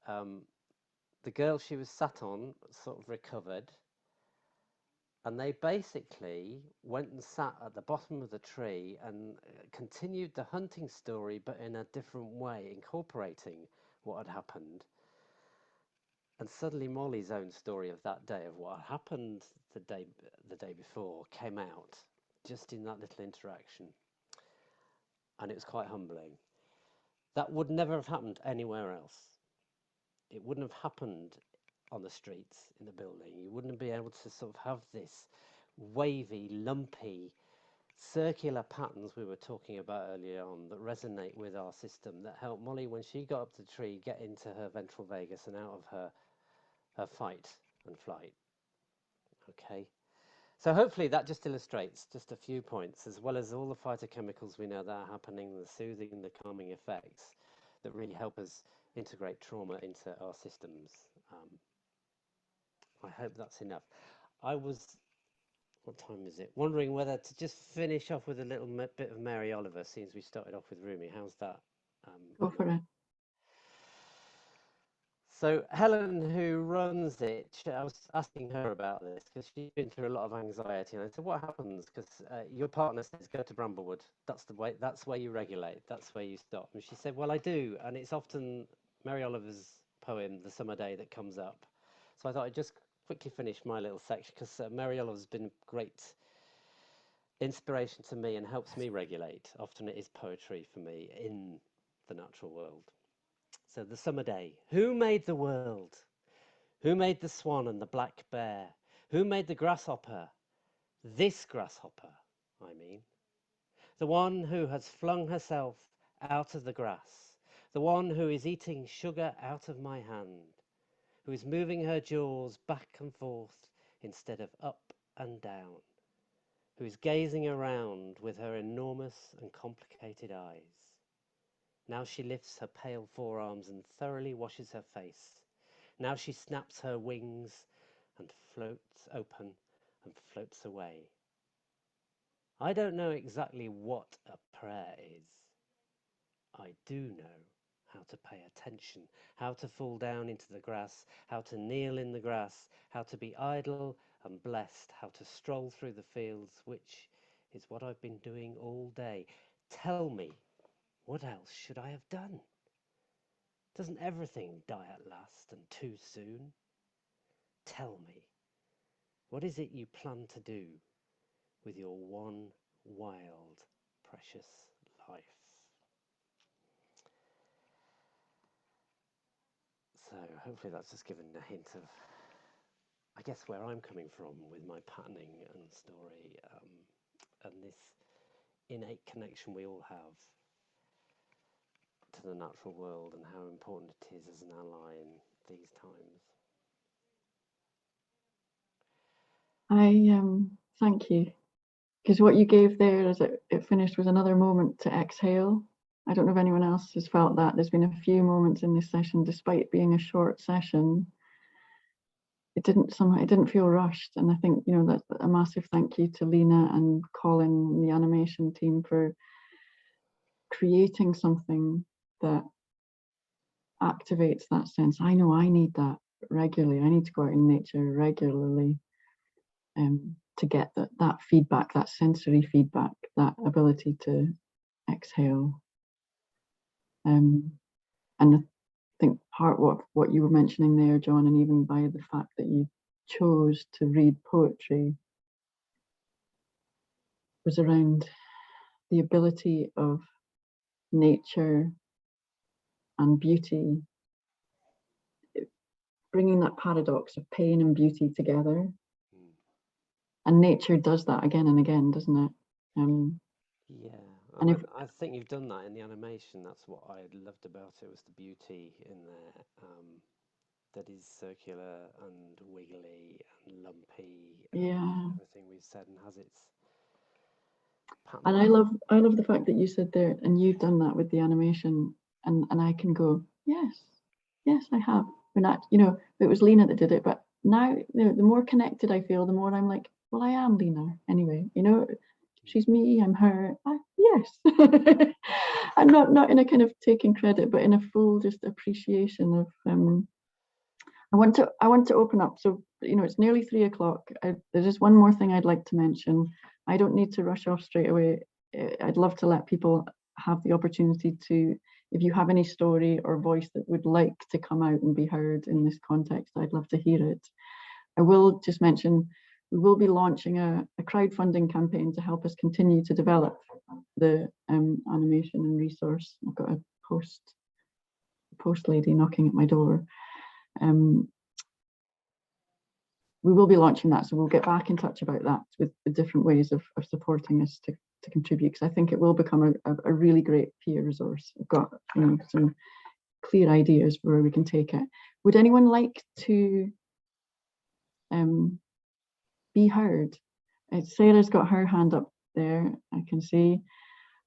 The girl she was sat on sort of recovered. And they basically went and sat at the bottom of the tree and continued the hunting story, but in a different way, incorporating what had happened. And suddenly Molly's own story of that day, of what happened the day before, came out just in that little interaction. And it was quite humbling. That would never have happened anywhere else. It wouldn't have happened on the streets, in the building. You wouldn't be able to sort of have this wavy, lumpy, circular patterns we were talking about earlier on that resonate with our system, that help Molly, when she got up the tree, get into her ventral vagus and out of her fight and flight. Okay, so hopefully that just illustrates just a few points, as well as all the phytochemicals we know that are happening, the soothing, the calming effects that really help us integrate trauma into our systems. I hope that's enough. I was, what time is it? Wondering whether to just finish off with a little bit of Mary Oliver, since we started off with Rumi. How's that?
Go for it.
So Helen, who runs it, I was asking her about this because she's been through a lot of anxiety, and I said, "What happens?" Because your partner says, "Go to Bramblewood. That's the way. That's where you regulate. That's where you stop." And she said, "Well, I do, and it's often Mary Oliver's poem, The Summer Day, that comes up." So I thought I'd just quickly finish my little section, because Mary Oliver's been great inspiration to me and helps me regulate. Often it is poetry for me in the natural world. So The Summer Day. Who made the world? Who made the swan and the black bear? Who made the grasshopper? This grasshopper, I mean. The one who has flung herself out of the grass. The one who is eating sugar out of my hand. Who is moving her jaws back and forth instead of up and down. Who is gazing around with her enormous and complicated eyes. Now she lifts her pale forearms and thoroughly washes her face. Now she snaps her wings and floats open and floats away. I don't know exactly what a prayer is. I do know how to pay attention, how to fall down into the grass, how to kneel in the grass, how to be idle and blessed, how to stroll through the fields, which is what I've been doing all day. Tell me, what else should I have done? Doesn't everything die at last and too soon? Tell me, what is it you plan to do with your one wild, precious life? So hopefully that's just given a hint of, I guess, where I'm coming from with my patterning and story, and this innate connection we all have to the natural world and how important it is as an ally in these times.
I thank you, because what you gave there as it finished was another moment to exhale. I don't know if anyone else has felt that. There's been a few moments in this session, despite it being a short session, it didn't feel rushed. And I think, you know, that's a massive thank you to Lina and Colin and the animation team for creating something that activates that sense. I know I need that regularly. I need to go out in nature regularly to get that feedback, that sensory feedback, that ability to exhale. And I think part of what you were mentioning there, Jon, and even by the fact that you chose to read poetry, was around the ability of nature and beauty, bringing that paradox of pain and beauty together. And nature does that again and again, doesn't it?
Yeah,
and
I think you've done that in the animation. That's what I loved about it, was the beauty in there, that is circular and wiggly and lumpy, and everything we've said, and has its pattern.
And I love the fact that you said there, and you've done that with the animation, and I can go, yes, I have. When you know, it was Lina that did it, but now, you know, the more connected I feel, the more I'm like, well, I am Lina anyway. You know, she's me, I'm her. Yes, I'm not in a kind of taking credit, but in a full just appreciation of. I want to open up. So, you know, it's nearly 3 o'clock. There's just one more thing I'd like to mention. I don't need to rush off straight away. I'd love to let people have the opportunity to, if you have any story or voice that would like to come out and be heard in this context, I'd love to hear it. I will just mention, we will be launching a crowdfunding campaign to help us continue to develop the animation and resource. I've got a post lady knocking at my door. We will be launching that, so we'll get back in touch about that with the different ways of supporting us to contribute, because I think it will become a really great peer resource. We've got, you know, some clear ideas where we can take it. Would anyone like to be heard? Sarah's got her hand up there, I can see.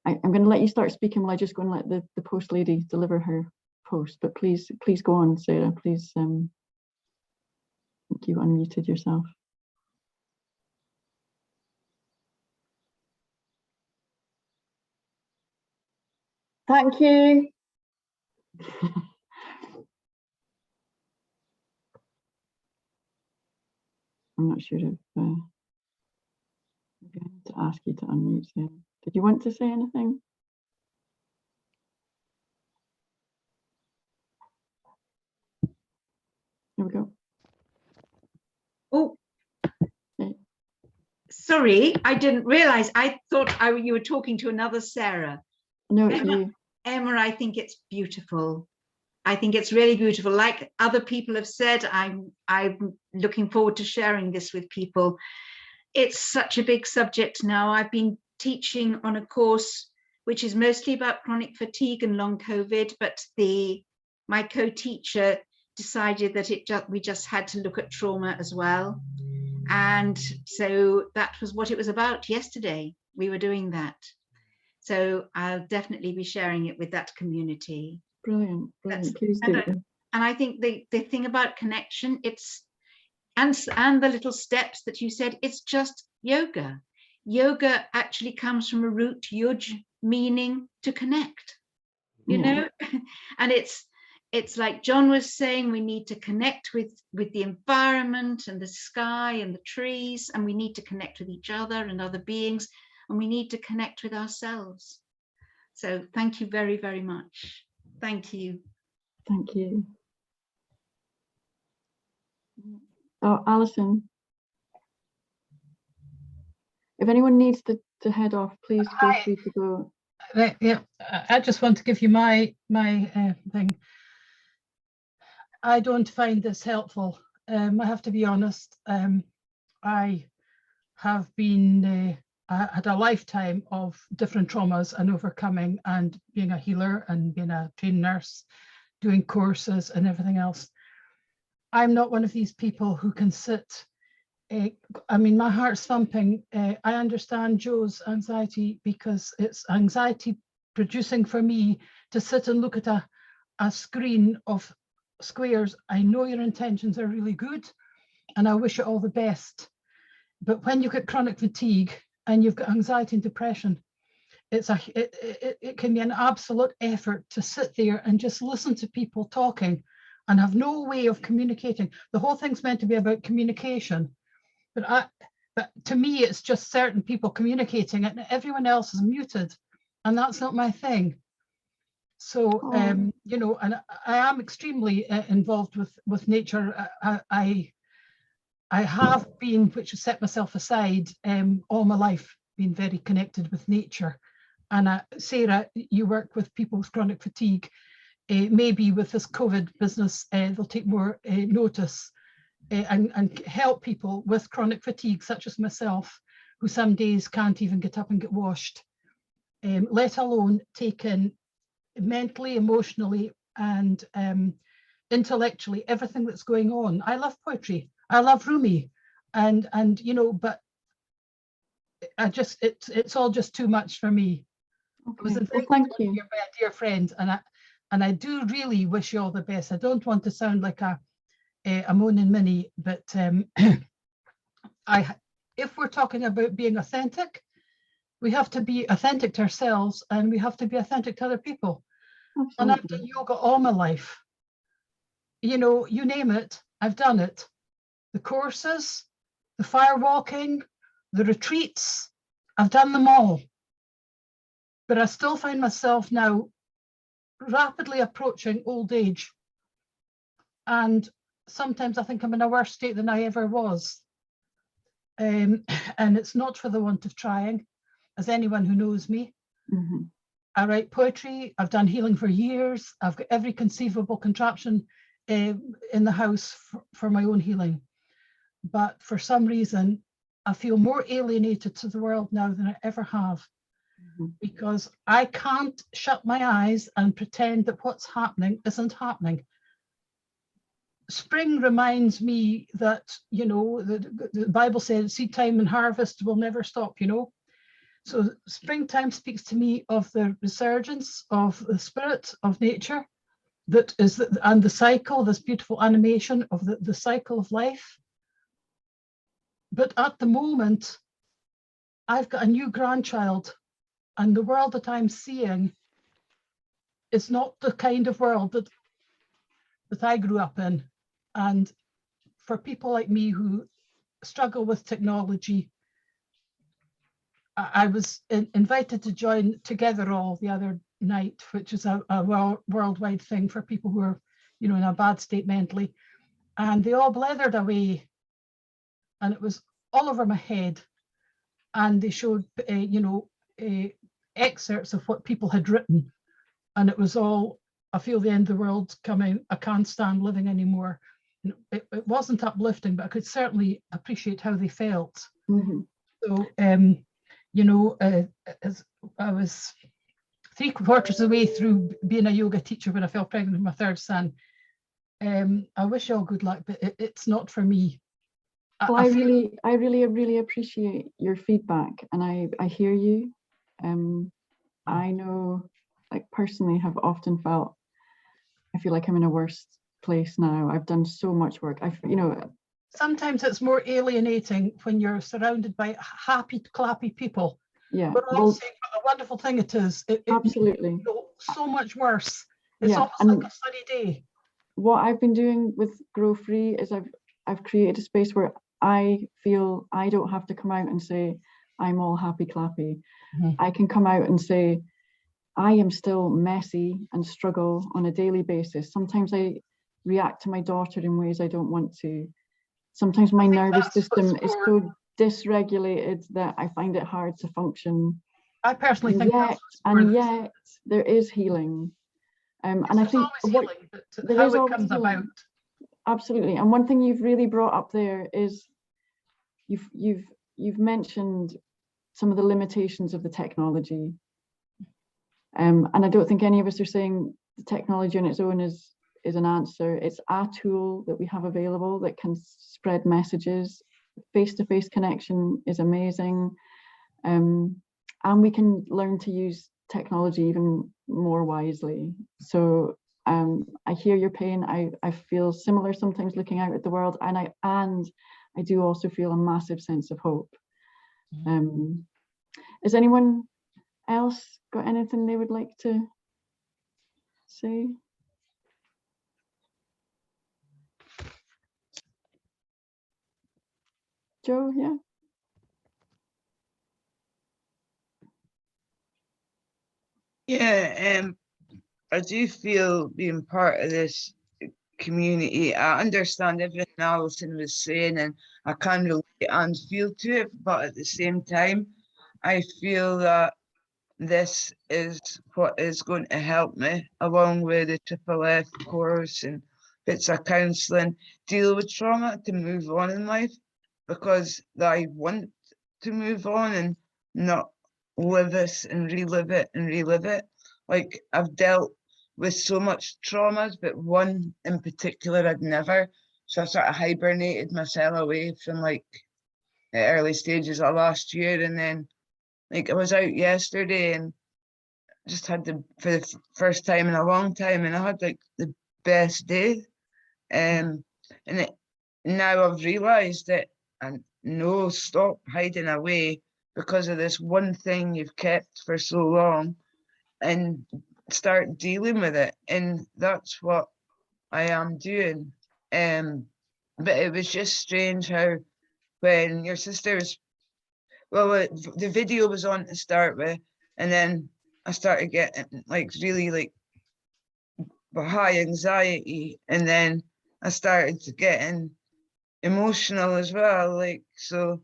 I'm going to let you start speaking while I just go and let the post lady deliver her post, but please go on, Sarah, please. I think you unmuted yourself. Thank you. I'm not sure if I'm going to ask you to unmute, Sarah. Did you want to say anything? Here we go.
Oh,
okay.
Sorry, I didn't realize. I thought you were talking to another Sarah.
No, it's you.
Emma, I think it's beautiful. I think it's really beautiful. Like other people have said, I'm looking forward to sharing this with people. It's such a big subject now. I've been teaching on a course which is mostly about chronic fatigue and long COVID, but my co-teacher decided that we just had to look at trauma as well. And so that was what it was about yesterday. We were doing that. So I'll definitely be sharing it with that community.
Brilliant. Please do.
And I think the thing about connection, and the little steps that you said, it's just yoga. Yoga actually comes from a root yuj, meaning to connect. you know. And it's like John was saying, we need to connect with the environment and the sky and the trees, and we need to connect with each other and other beings, and we need to connect with ourselves. So thank you very, very much. Thank you.
Thank you. Oh, Alison. If anyone needs to head off, please feel free to go.
Yeah, I just want to give you my thing. I don't find this helpful. I have to be honest. I have been, I had a lifetime of different traumas and overcoming, and being a healer and being a trained nurse, doing courses and everything else. I'm not one of these people who can sit. I mean, my heart's thumping. I understand Joe's anxiety, because it's anxiety producing for me to sit and look at a screen of squares. I know your intentions are really good, and I wish you all the best. But when you get chronic fatigue and you've got anxiety and depression, it can be an absolute effort to sit there and just listen to people talking and have no way of communicating. The whole thing's meant to be about communication. But to me, it's just certain people communicating and everyone else is muted, and that's not my thing. So, you know, and I am extremely involved with nature. I have been, which has set myself aside all my life, been very connected with nature. And Sarah, you work with people with chronic fatigue. Maybe with this COVID business, they'll take more notice. And help people with chronic fatigue, such as myself, who some days can't even get up and get washed, let alone taken mentally, emotionally, and intellectually, everything that's going on. I love poetry, I love Rumi, and you know, but I just, it's all just too much for me.
Okay. Well, thank you.
You're my dear friend, and I do really wish you all the best. I don't want to sound like a moaning Minnie, but if we're talking about being authentic, we have to be authentic to ourselves, and we have to be authentic to other people. Absolutely. And I've done yoga all my life. You know, you name it, I've done it. The courses, the fire walking, the retreats, I've done them all. But I still find myself now rapidly approaching old age. And sometimes I think I'm in a worse state than I ever was. And it's not for the want of trying, as anyone who knows me. Mm-hmm. I write poetry, I've done healing for years, I've got every conceivable contraption in the house for my own healing. But for some reason, I feel more alienated to the world now than I ever have. Mm-hmm. Because I can't shut my eyes and pretend that what's happening isn't happening. Spring reminds me that, you know, the Bible says seed time and harvest will never stop, you know. So springtime speaks to me of the resurgence of the spirit of nature, that is, and the cycle, this beautiful animation of the cycle of life. But at the moment, I've got a new grandchild, and the world that I'm seeing is not the kind of world that I grew up in. And for people like me who struggle with technology, I was invited to join Together All the other night, which is a worldwide thing for people who are, you know, in a bad state mentally. And they all blethered away, and it was all over my head. And they showed, you know, excerpts of what people had written. And it was all, I feel the end of the world's coming, I can't stand living anymore. It wasn't uplifting, but I could certainly appreciate how they felt. Mm-hmm. So, you know, as I was 3/4 of the way through being a yoga teacher when I fell pregnant with my third son. I wish you all good luck, but it's not for me.
Well, I really appreciate your feedback, and I hear you. I know, like, personally, have often felt, I feel like I'm in a worse place now. I've done so much work. You know,
sometimes it's more alienating when you're surrounded by happy, clappy people.
Yeah,
But I'm saying what a wonderful thing it is.
Absolutely.
You know, so much worse. It's
Yeah,
almost
and
like a sunny day.
what I've been doing with Grow Free is I've created a space where I feel I don't have to come out and say I'm all happy clappy. I can come out and say I am still messy and struggle on a daily basis. Sometimes I react to my daughter in ways I don't want to. Sometimes my nervous system is so dysregulated that I find it hard to function.
I personally think
yet there is healing. And I think
how it comes about.
Absolutely. And one thing you've really brought up there is you've mentioned some of the limitations of the technology. And I don't think any of us are saying the technology on its own is an answer. It's a tool that we have available that can spread messages. Face-to-face connection is amazing. And we can learn to use technology even more wisely. So I hear your pain. I feel similar sometimes looking out at the world, and I do also feel a massive sense of hope. Has anyone else got anything they would like to say? Joe, yeah.
Yeah, I do feel being part of this community. I understand everything Alison was saying, and I can relate and feel to it, but at the same time, I feel that this is what is going to help me, along with the Triple F course and bits of counselling, deal with trauma to move on in life, because I want to move on and not live this and relive it and relive it. Like, I've dealt with so much traumas, but one in particular I'd never. So I sort of hibernated myself away from like the early stages of last year, and then like I was out yesterday and just had for the first time in a long time, and I had like the best day. And now I've realised that, and no, stop hiding away because of this one thing you've kept for so long, and start dealing with it. And that's what I am doing. But it was just strange how when your sister was, well, the video was on to start with, and then I started getting like really like high anxiety, and then I started getting emotional as well, like, so.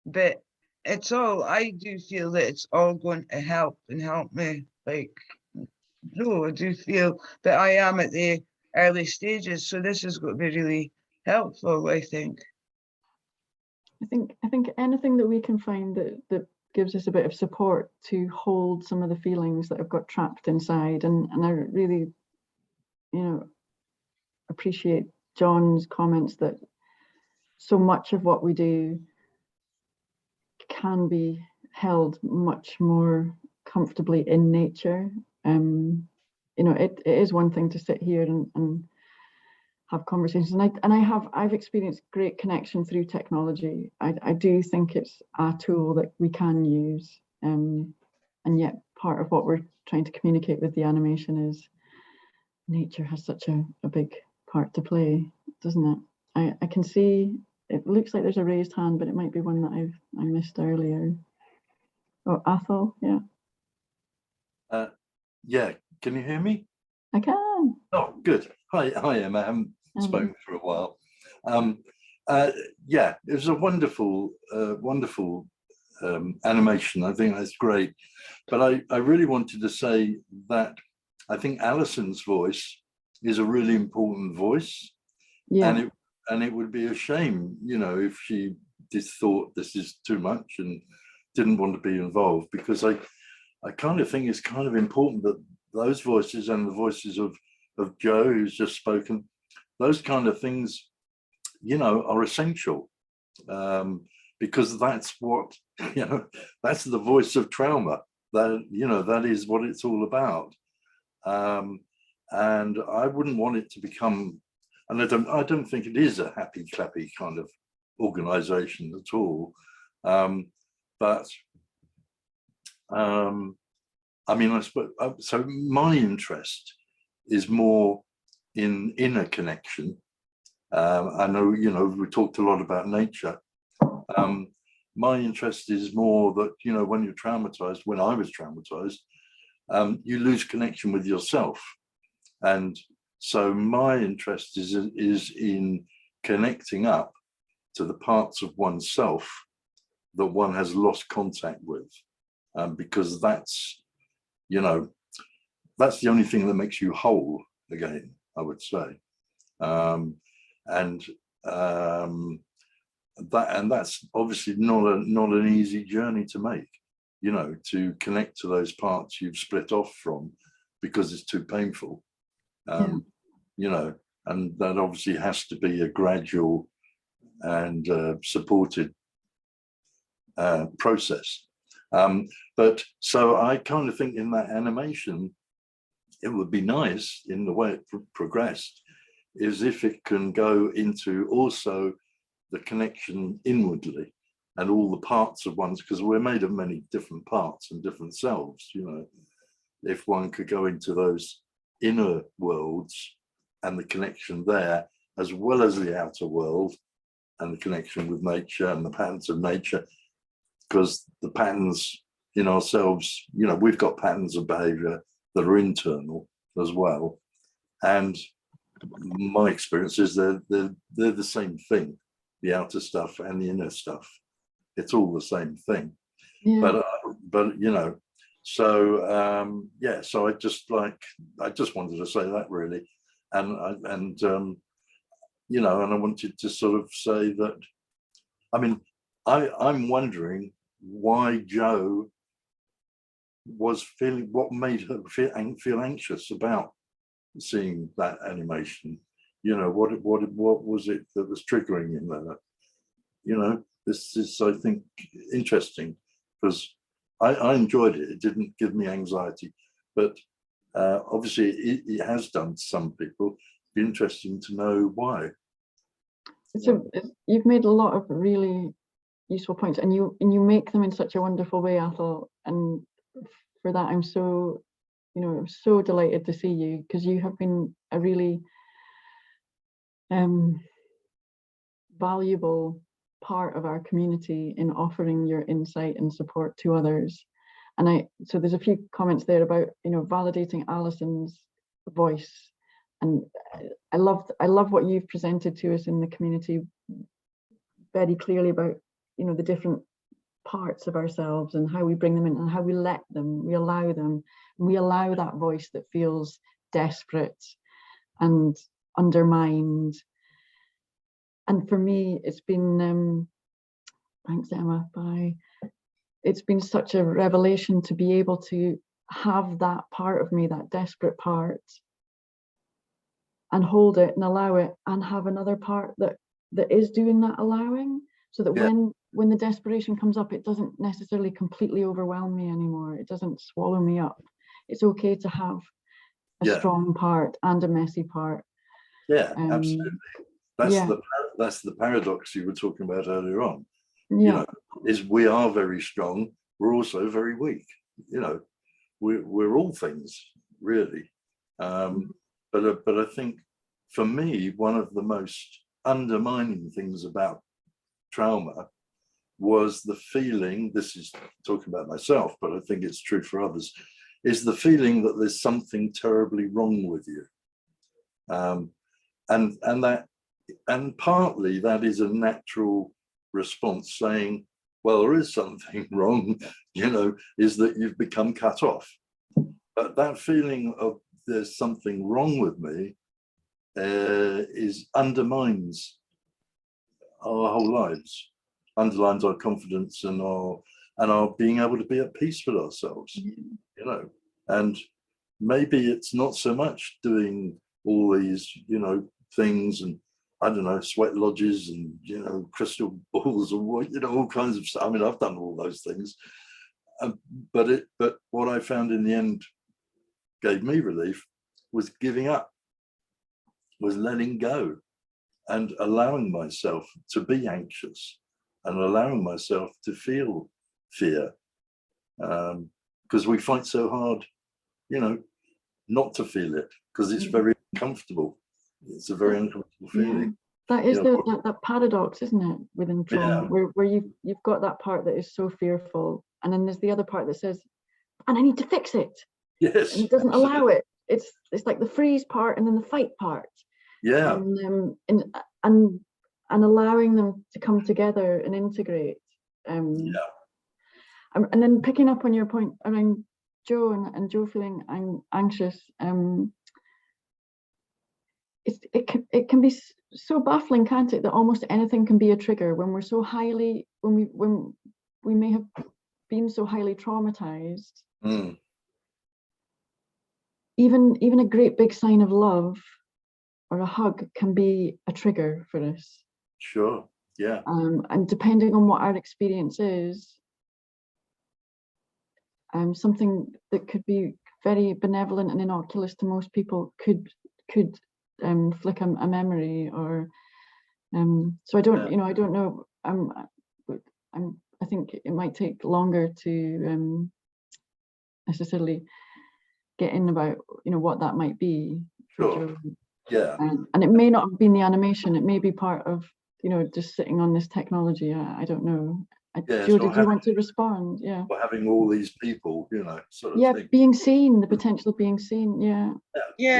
But it's all, I do feel that it's all going to help and help me, like, no, I do feel that I am at the early stages, so this is going to be really helpful, I think.
I think anything that we can find that gives us a bit of support to hold some of the feelings that have got trapped inside, and I really, appreciate Jon's comments that so much of what we do can be held much more comfortably in nature. It is one thing to sit here and have conversations, and I've experienced great connection through technology. I do think it's a tool that we can use, and yet part of what we're trying to communicate with the animation is nature has such a big part to play, doesn't it? I can see, it looks like there's a raised hand, but it might be one that I missed earlier. Oh, Athol, yeah.
Yeah, can you hear me?
I can.
Oh, good. Hi, Emma. I haven't spoken for a while. Yeah, it was a wonderful, wonderful animation. I think that's great. But I really wanted to say that I think Alison's voice is a really important voice. Yeah. And it would be a shame, if she just thought this is too much and didn't want to be involved, because I kind of think it's kind of important that those voices and the voices of Joe, who's just spoken, those kind of things, are essential, because that's what, that's the voice of trauma. That is what it's all about. And I wouldn't want it to become, and I don't think it is a happy clappy kind of organization at all. But I mean, I suppose, so my interest is more in inner connection. I know, you know, we talked a lot about nature. My interest is more that, you know, when you're traumatized, when I was traumatized, you lose connection with yourself. And so my interest is in connecting up to the parts of oneself that one has lost contact with, because that's, you know, that's the only thing that makes you whole again, I would say. That's obviously not an easy journey to make, you know, to connect to those parts you've split off from because it's too painful. You know, and that obviously has to be a gradual and supported process. But so I kind of think in that animation, it would be nice in the way it progressed, is if it can go into also the connection inwardly and all the parts of one's, because we're made of many different parts and different selves, you know, if one could go into those inner worlds and the connection there, as well as the outer world and the connection with nature and the patterns of nature, because the patterns in ourselves, you know, we've got patterns of behavior that are internal as well. And my experience is they're the same thing, the outer stuff and the inner stuff. It's all the same thing. Yeah. But you know, so yeah, so I just wanted to say that really. And you know, and I wanted to sort of say that, I mean, I'm wondering why Jo was feeling, what made her feel anxious about seeing that animation. You know, what was it that was triggering in there? You know, this is, I think, interesting, because I enjoyed it. It didn't give me anxiety, but obviously it has done to some people. It'd be interesting to know why.
So you've made a lot of really useful points, and you make them in such a wonderful way, Athol, and for that I'm so, you know, I'm so delighted to see you, because you have been a really valuable part of our community in offering your insight and support to others. And so there's a few comments there about, you know, validating Alison's voice, and I love what you've presented to us in the community very clearly about, you know, the different parts of ourselves and how we bring them in and how we let them, we allow them, and we allow that voice that feels desperate and undermined. And for me, it's been, thanks Emma, bye. It's been such a revelation to be able to have that part of me, that desperate part, and hold it and allow it, and have another part that is doing that allowing, so that when the desperation comes up, it doesn't necessarily completely overwhelm me anymore. It doesn't swallow me up. It's okay to have a strong part and a messy part.
Yeah, absolutely. That's the paradox you were talking about earlier on. You know, is we are very strong, we're also very weak. You know, we're all things really. But I think for me, one of the most undermining things about trauma was the feeling, this is talking about myself, but I think it's true for others, is the feeling that there's something terribly wrong with you. And partly that is a natural response, saying, well, there is something wrong, you know, is that you've become cut off. But that feeling of there's something wrong with me undermines our whole lives, underlines our confidence and our being able to be at peace with ourselves, you know. And maybe it's not so much doing all these, you know, things, and I don't know, sweat lodges and, you know, crystal balls and what, you know, all kinds of stuff. I mean, I've done all those things, but what I found in the end gave me relief was giving up, was letting go, and allowing myself to be anxious, and allowing myself to feel fear, because we fight so hard, you know, not to feel it, because it's very uncomfortable. It's a very uncomfortable feeling.
That is that paradox, isn't it, within trauma, where you've got that part that is so fearful, and then there's the other part that says, and I need to fix it.
Yes.
And it doesn't allow it. It's like the freeze part and then the fight part.
Yeah.
And allowing them to come together and integrate. And then picking up on your point around Joe and Joe feeling anxious. It can be so baffling, can't it, that almost anything can be a trigger when we're so highly, when we may have been so highly traumatized. Even a great big sign of love or a hug can be a trigger for us.
Sure. Yeah.
And depending on what our experience is, something that could be very benevolent and innocuous to most people could flick a memory, or so I don't I don't know. I think it might take longer to necessarily get in about what that might be.
Sure. Yeah.
And it may not have been the animation. It may be part of just sitting on this technology. I don't know. Joe, did you want to respond? Yeah.
Or having all these people, sort of thing.
Being seen, the potential of being seen.
Yeah,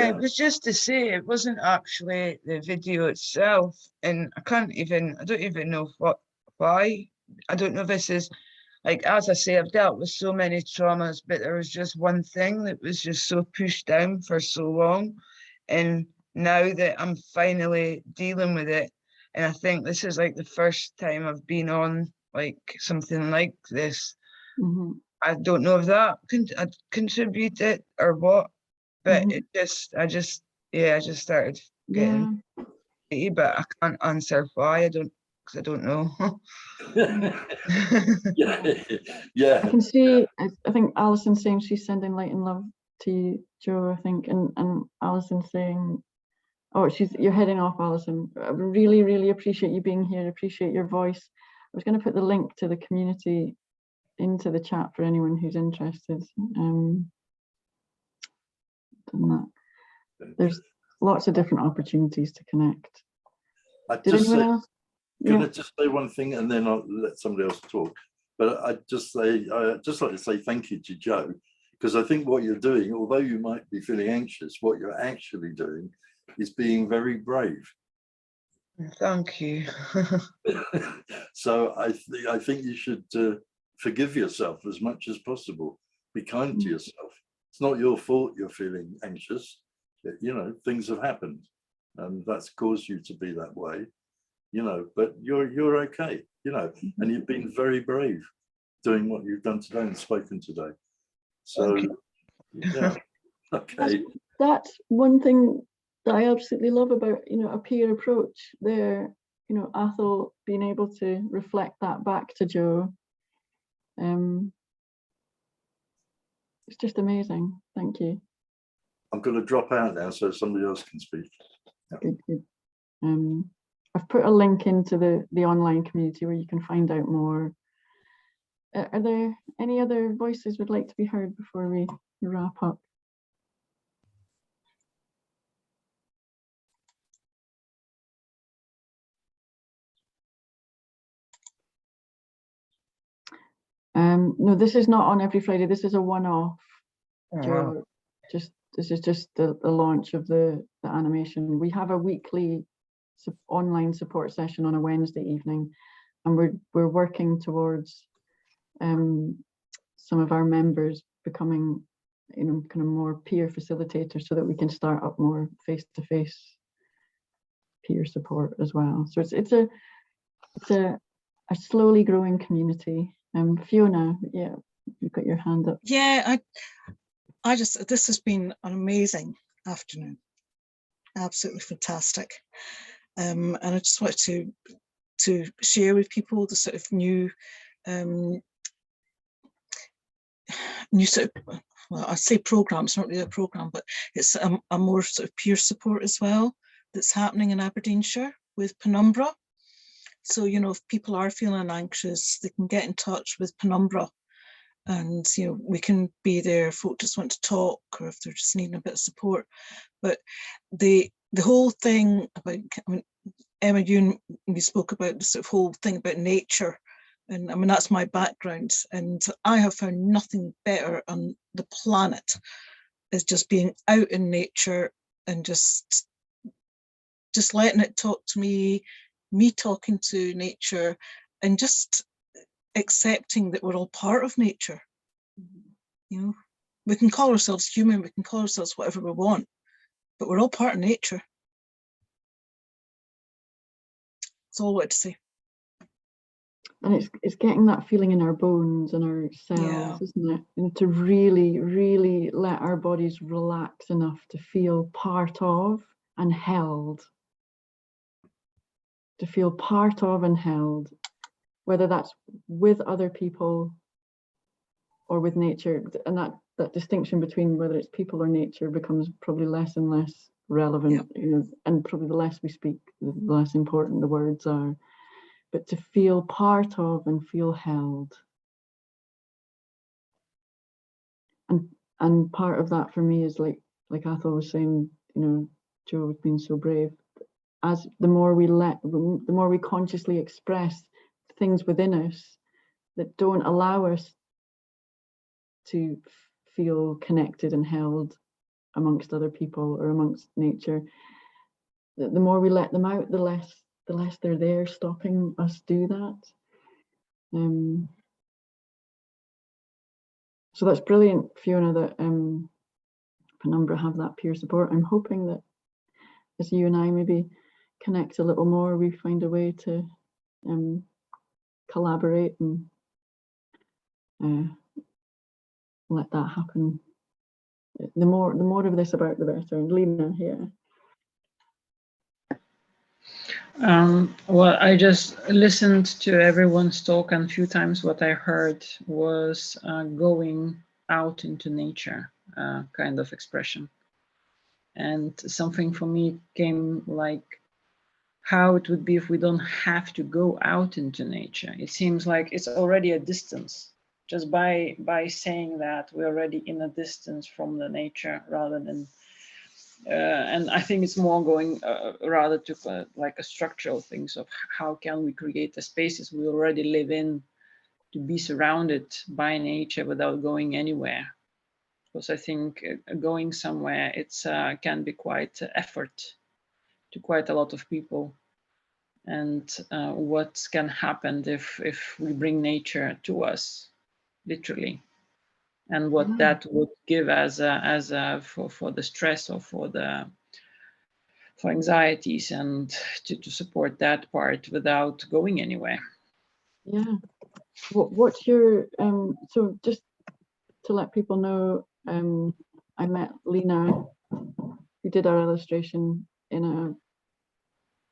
it was just to say it wasn't actually the video itself, and I don't even know why. I don't know if this is, like, as I say, I've dealt with so many traumas, but there was just one thing that was just so pushed down for so long. And now that I'm finally dealing with it, and I think this is like the first time I've been on like something like this. I don't know if that contributed or what, but I just started getting but I can't answer why. I don't know.
Yeah.
I can see, I think Alison's saying she's sending light and love to you, Joe, I think, and Alison saying, oh, you're heading off, Alison. I really, really appreciate you being here, appreciate your voice. I was going to put the link to the community into the chat for anyone who's interested. Done that. There's lots of different opportunities to connect. Did anyone else?
Can I just say one thing, and then I'll let somebody else talk? But I'd just like to say thank you to Joe, because I think what you're doing, although you might be feeling anxious, what you're actually doing is being very brave.
Thank you.
So I think you should forgive yourself as much as possible. Be kind to yourself. It's not your fault you're feeling anxious. Things have happened, and that's caused you to be that way. But you're okay. And you've been very brave doing what you've done today and spoken today. So yeah, okay.
That's one thing that I absolutely love about a peer approach there. Athol being able to reflect that back to Joe. It's just amazing. Thank you.
I'm going to drop out now so somebody else can speak. Yeah.
Good. I've put a link into the online community where you can find out more. Are there any other voices would like to be heard before we wrap up? No, this is not on every Friday. This is a one-off.
Wow.
This is just the launch of the animation. We have a weekly online support session on a Wednesday evening, and we're working towards some of our members becoming kind of more peer facilitators, so that we can start up more face-to-face peer support as well. So it's a slowly growing community. Fiona, yeah, you've got your hand up.
Yeah, this has been an amazing afternoon, absolutely fantastic. And I just wanted to share with people the sort of new sort of, well, I say program, it's not really a program, but it's a more sort of peer support as well that's happening in Aberdeenshire with Penumbra. So, if people are feeling anxious, they can get in touch with Penumbra, and we can be there if folk just want to talk or if they're just needing a bit of support. But the whole thing about, Emma, we spoke about the sort of whole thing about nature, and I mean that's my background, and I have found nothing better on the planet is just being out in nature and just letting it talk to me talking to nature, and just accepting that we're all part of nature. We can call ourselves human, we can call ourselves whatever we want, but we're all part of nature. That's all I wanted to say.
And it's getting that feeling in our bones and our cells, isn't it? And to really, really let our bodies relax enough to feel part of and held. To feel part of and held, whether that's with other people or with nature. And that distinction between whether it's people or nature becomes probably less and less relevant, and probably the less we speak, the less important the words are. But to feel part of and feel held. And part of that for me is like Athol was saying, Joe has been so brave. As the more we consciously express things within us that don't allow us to feel connected and held amongst other people or amongst nature, the more we let them out, the less they're there stopping us do that. So that's brilliant, Fiona, that Penumbra have that peer support. I'm hoping that as you and I maybe connect a little more, we find a way to collaborate and let that happen. The more of this about, the better. And Lina here.
Well, I just listened to everyone's talk, and a few times what I heard was going out into nature kind of expression. And something for me came like how it would be if we don't have to go out into nature. It seems like it's already a distance. Just by saying that, we're already in a distance from the nature rather than and I think it's more going rather to like a structural things of how can we create the spaces we already live in to be surrounded by nature without going anywhere. Because I think going somewhere, it's can be quite effort to quite a lot of people. And what can happen if we bring nature to us, literally, and what that would give as a for the stress or for anxieties, and to support that part without going anywhere.
Yeah. What's your so just to let people know, I met Lina, who did our illustration in a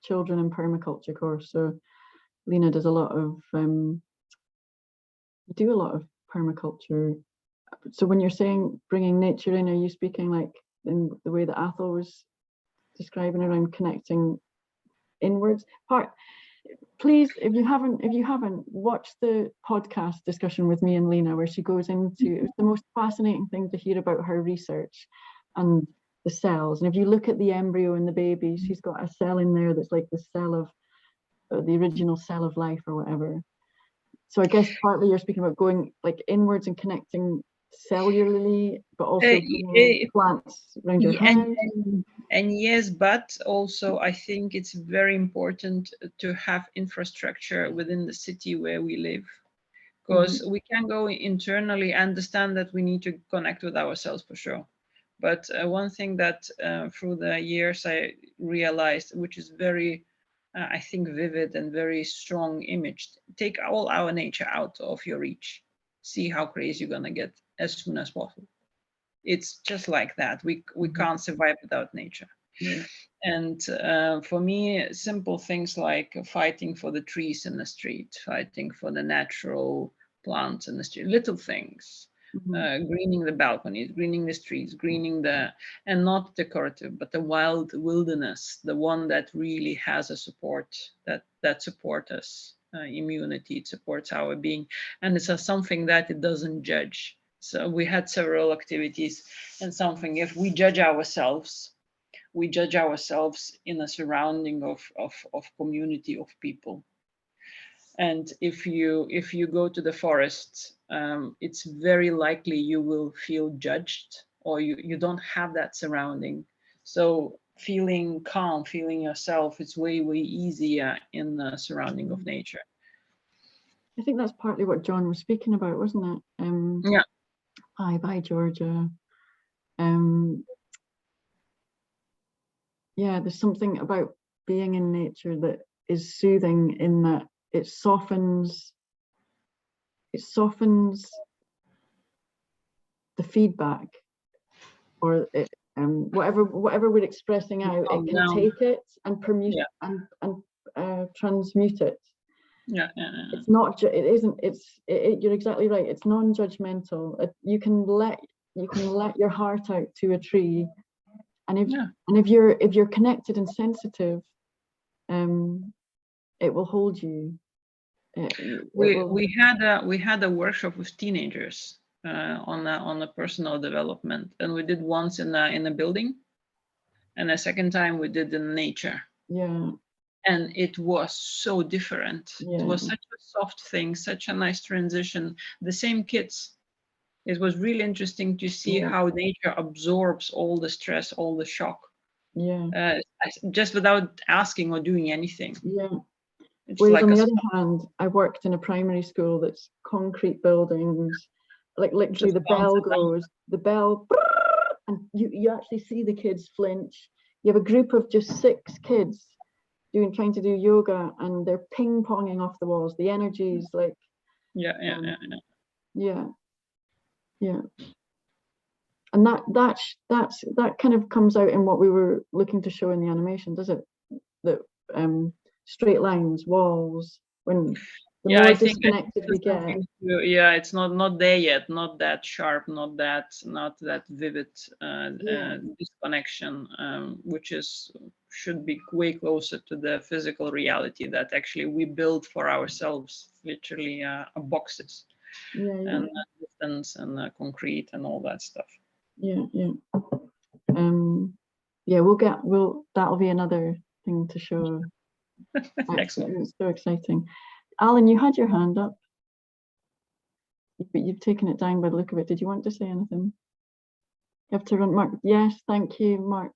children and permaculture course. So Lina does a lot of permaculture. So when you're saying bringing nature in, are you speaking like in the way that Athol was describing around connecting inwards? Please, if you haven't watched the podcast discussion with me and Lina, where she goes into, it's the most fascinating thing to hear about her research and the cells. And if you look at the embryo and the baby, she's got a cell in there that's like the cell of the original cell of life or whatever. So I guess partly you're speaking about going like inwards and connecting cellularly, but also plants around your head.
And yes, but also I think it's very important to have infrastructure within the city where we live, because we can go internally, understand that we need to connect with ourselves for sure. But one thing that through the years I realized, which is very, I think, vivid and very strong image, take all our nature out of your reach. See how crazy you're gonna get as soon as possible. It's just like that. We can't survive without nature. And for me, simple things like fighting for the trees in the street, fighting for the natural plants in the street, little things, greening the balconies, greening the streets, greening and not decorative, but the wild wilderness, the one that really has a support, that support us. immunity, it supports our being, and it's something that it doesn't judge. So we had several activities and something, if we judge ourselves, we judge ourselves in a surrounding of community of people. And if you go to the forest, it's very likely you will feel judged, or you don't have that surrounding. So feeling calm, feeling yourself, it's way easier in the surrounding of nature.
I think that's partly what Jon was speaking about, wasn't it?
Yeah.
Bye, Georgia. Yeah, there's something about being in nature that is soothing, in that it softens the feedback, or it, whatever we're expressing out, it can take it and permute and transmute it.
Yeah.
It's not. It isn't. You're exactly right. It's non-judgmental. You can let your heart out to a tree, and if you're connected and sensitive, it will hold you.
We had a workshop with teenagers on a personal development, and we did once in a building, and a second time we did in nature.
Yeah.
And it was so different.
Yeah.
It was such a soft thing, such a nice transition. The same kids. It was really interesting to see how nature absorbs all the stress, all the shock.
Yeah.
Just without asking or doing anything.
Yeah.
It's
Whereas
like
on the other hand, I worked in a primary school that's concrete buildings, like literally the bell goes, and you actually see the kids flinch. You have a group of just 6 kids trying to do yoga, and they're ping-ponging off the walls. The energy is like yeah. And that kind of comes out in what we were looking to show in the animation, does it? That straight lines, walls, when the more disconnected we get.
It's not there yet, not that sharp, not that vivid disconnection, which should be way closer to the physical reality that actually we build for ourselves, literally boxes and distance and concrete and all that stuff. That'll
be another thing to show.
Excellent.
It's so exciting. Alan, you had your hand up, but you've taken it down by the look of it. Did you want to say anything? You have to run, Mark. Yes, thank you, Mark.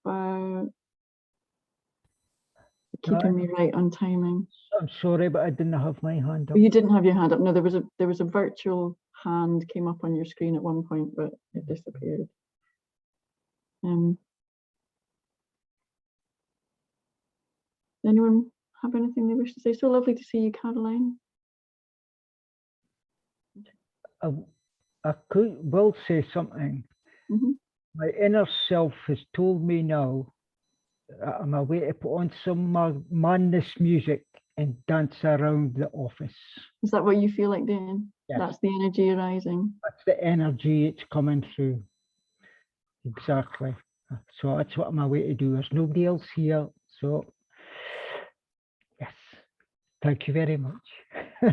Keeping me right on timing.
I'm sorry, but I didn't have my hand up.
You didn't have your hand up. No, there was a virtual hand came up on your screen at one point, but it disappeared. Anyone have anything they wish to say? So lovely to see you, Caroline.
I will say something.
Mm-hmm.
My inner self has told me now that I'm away to put on some madness music and dance around the office.
Is that what you feel like doing? Yes. That's the energy arising.
That's the energy it's coming through. Exactly. So that's what I'm away to do. There's nobody else here. So yes, thank you very much.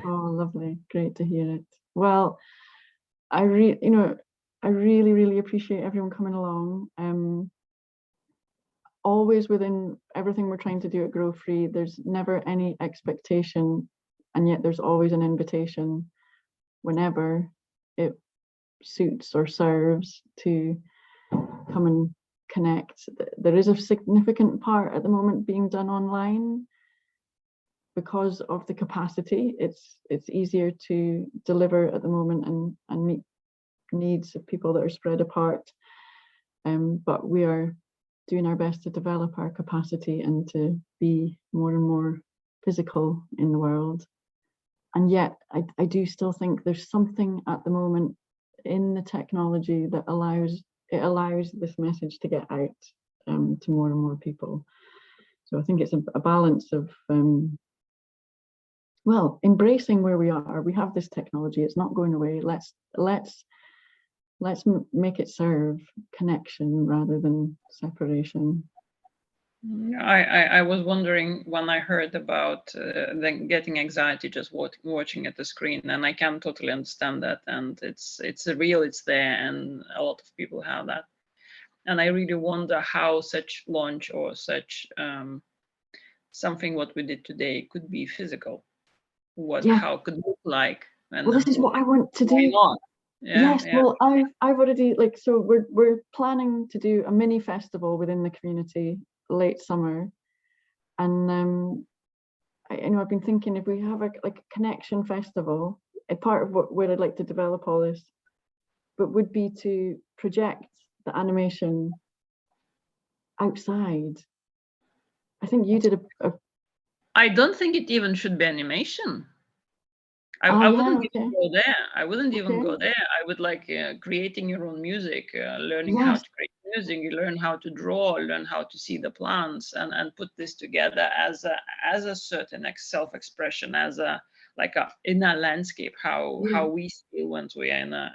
Oh, lovely. Great to hear it. Well, I really appreciate everyone coming along. Always within everything we're trying to do at Grow Free, there's never any expectation, and yet there's always an invitation whenever it suits or serves to come and connect. There is a significant part at the moment being done online because of the capacity. It's easier to deliver at the moment and meet needs of people that are spread apart. But we are doing our best to develop our capacity and to be more and more physical in the world. And yet I do still think there's something at the moment in the technology that allows this message to get out to more and more people. So I think it's a balance of embracing where we are. We have this technology, it's not going away. Let's make it serve connection rather than separation.
I was wondering when I heard about then getting anxiety just watching at the screen, and I can totally understand that, and it's real, it's there, and a lot of people have that. And I really wonder how such launch or such something what we did today could be physical. How could it look like? And
well, this is what I want to do.
Why not?
Yes, well, I've already, like, so we're planning to do a mini festival within the community late summer, and I've been thinking if we have a connection festival, a part of where I'd like to develop all this, but would be to project the animation outside. I think you did a
I don't think it even should be animation. I wouldn't even go there. I wouldn't even go there. I would like creating your own music, learning how to create music, you learn how to draw, learn how to see the plants, and put this together as a certain self-expression, as a in a landscape, how we feel once we are in a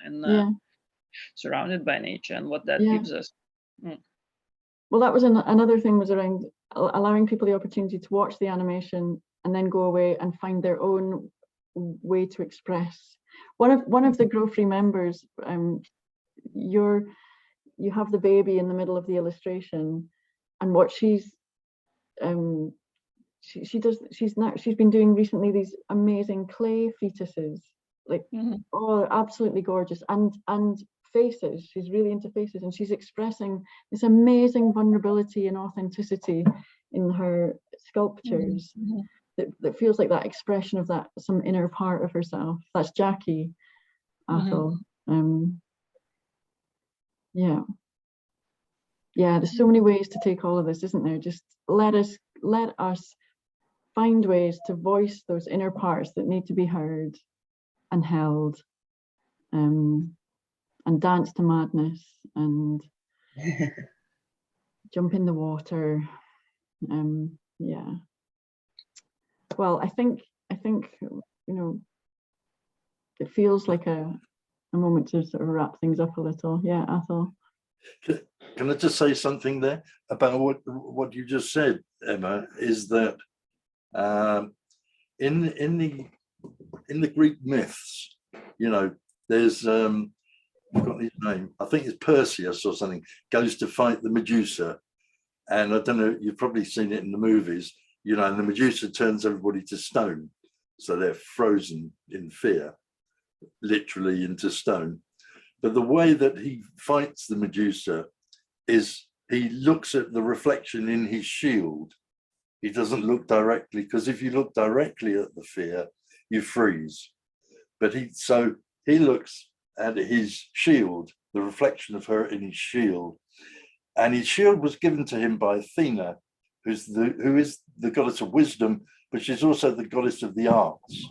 surrounded by nature, and what that gives us.
Well, that was another thing, was around allowing people the opportunity to watch the animation and then go away and find their own way to express. One of the Grow Free members, you have the baby in the middle of the illustration, and what she's been doing recently these amazing clay fetuses, like oh, absolutely gorgeous, and faces. She's really into faces, and she's expressing this amazing vulnerability and authenticity in her sculptures. That feels like that expression of that some inner part of herself. That's Jackie Athol. Yeah, there's so many ways to take all of this, isn't there? Just let us find ways to voice those inner parts that need to be heard and held, and dance to madness and jump in the water. Yeah. Well, I think it feels like a moment to sort of wrap things up a little. Yeah, Athol.
Can I just say something there about what you just said, Emma? Is that in the Greek myths, there's I've got his name. I think it's Perseus or something. Goes to fight the Medusa, and I don't know. You've probably seen it in the movies. And the Medusa turns everybody to stone, so they're frozen in fear, literally into stone. But the way that he fights the Medusa is he looks at the reflection in his shield. He doesn't look directly, because if you look directly at the fear, you freeze. But he looks at his shield, the reflection of her in his shield, and his shield was given to him by Athena, who is the goddess of wisdom, but she's also the goddess of the arts.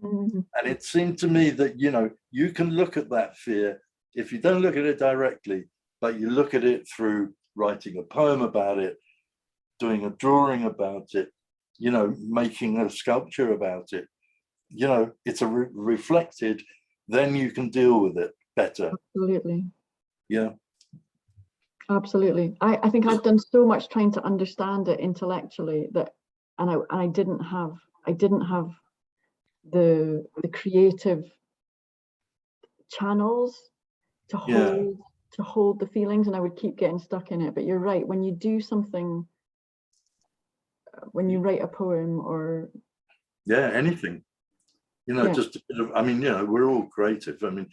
And it seemed to me that you can look at that fear, if you don't look at it directly, but you look at it through writing a poem about it, doing a drawing about it, making a sculpture about it, it's reflected, then you can deal with it better.
Absolutely.
Yeah.
Absolutely. I think I've done so much trying to understand it intellectually and I didn't have the creative channels to hold the feelings, and I would keep getting stuck in it. But you're right, when you do something, when you write a poem or
anything, just a bit of, we're all creative. Even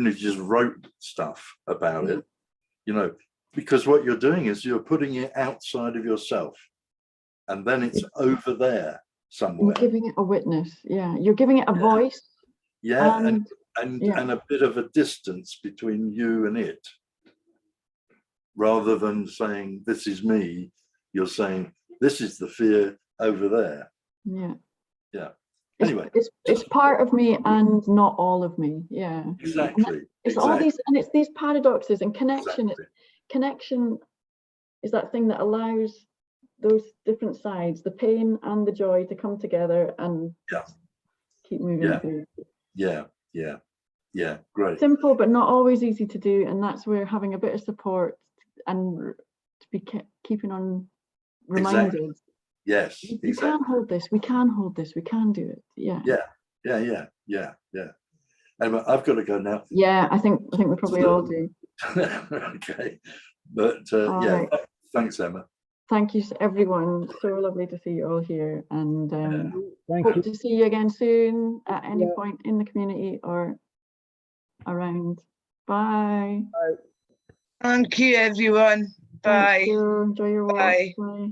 if you just wrote stuff about it, because what you're doing is you're putting it outside of yourself, and then it's over there somewhere.
You're giving it a witness. You're giving it a voice.
And a bit of a distance between you and it, rather than saying this is me. You're saying this is the fear over there. Yeah. Anyway,
it's part of me and not all of me. Yeah.
Exactly.
It's all these, and it's these paradoxes, and connection. Connection is that thing that allows those different sides, the pain and the joy, to come together and keep moving through.
Yeah, great.
Simple, but not always easy to do, and that's where having a bit of support and to be keeping on
Exactly.
reminded.
Yes,
We
exactly.
can hold this, we can hold this, we can do it. Yeah.
Yeah. Anyway, I've got to go now.
Yeah, I think we probably all do.
Okay, but
All
yeah,
right.
thanks, Emma.
Thank you, everyone. So lovely to see you all here, and
Thank
hope
you.
to see you again soon at any point in the community or around. Bye.
Thank you, everyone.
Thanks,
Bye.
Jill. Enjoy your walk.
Bye.
Bye.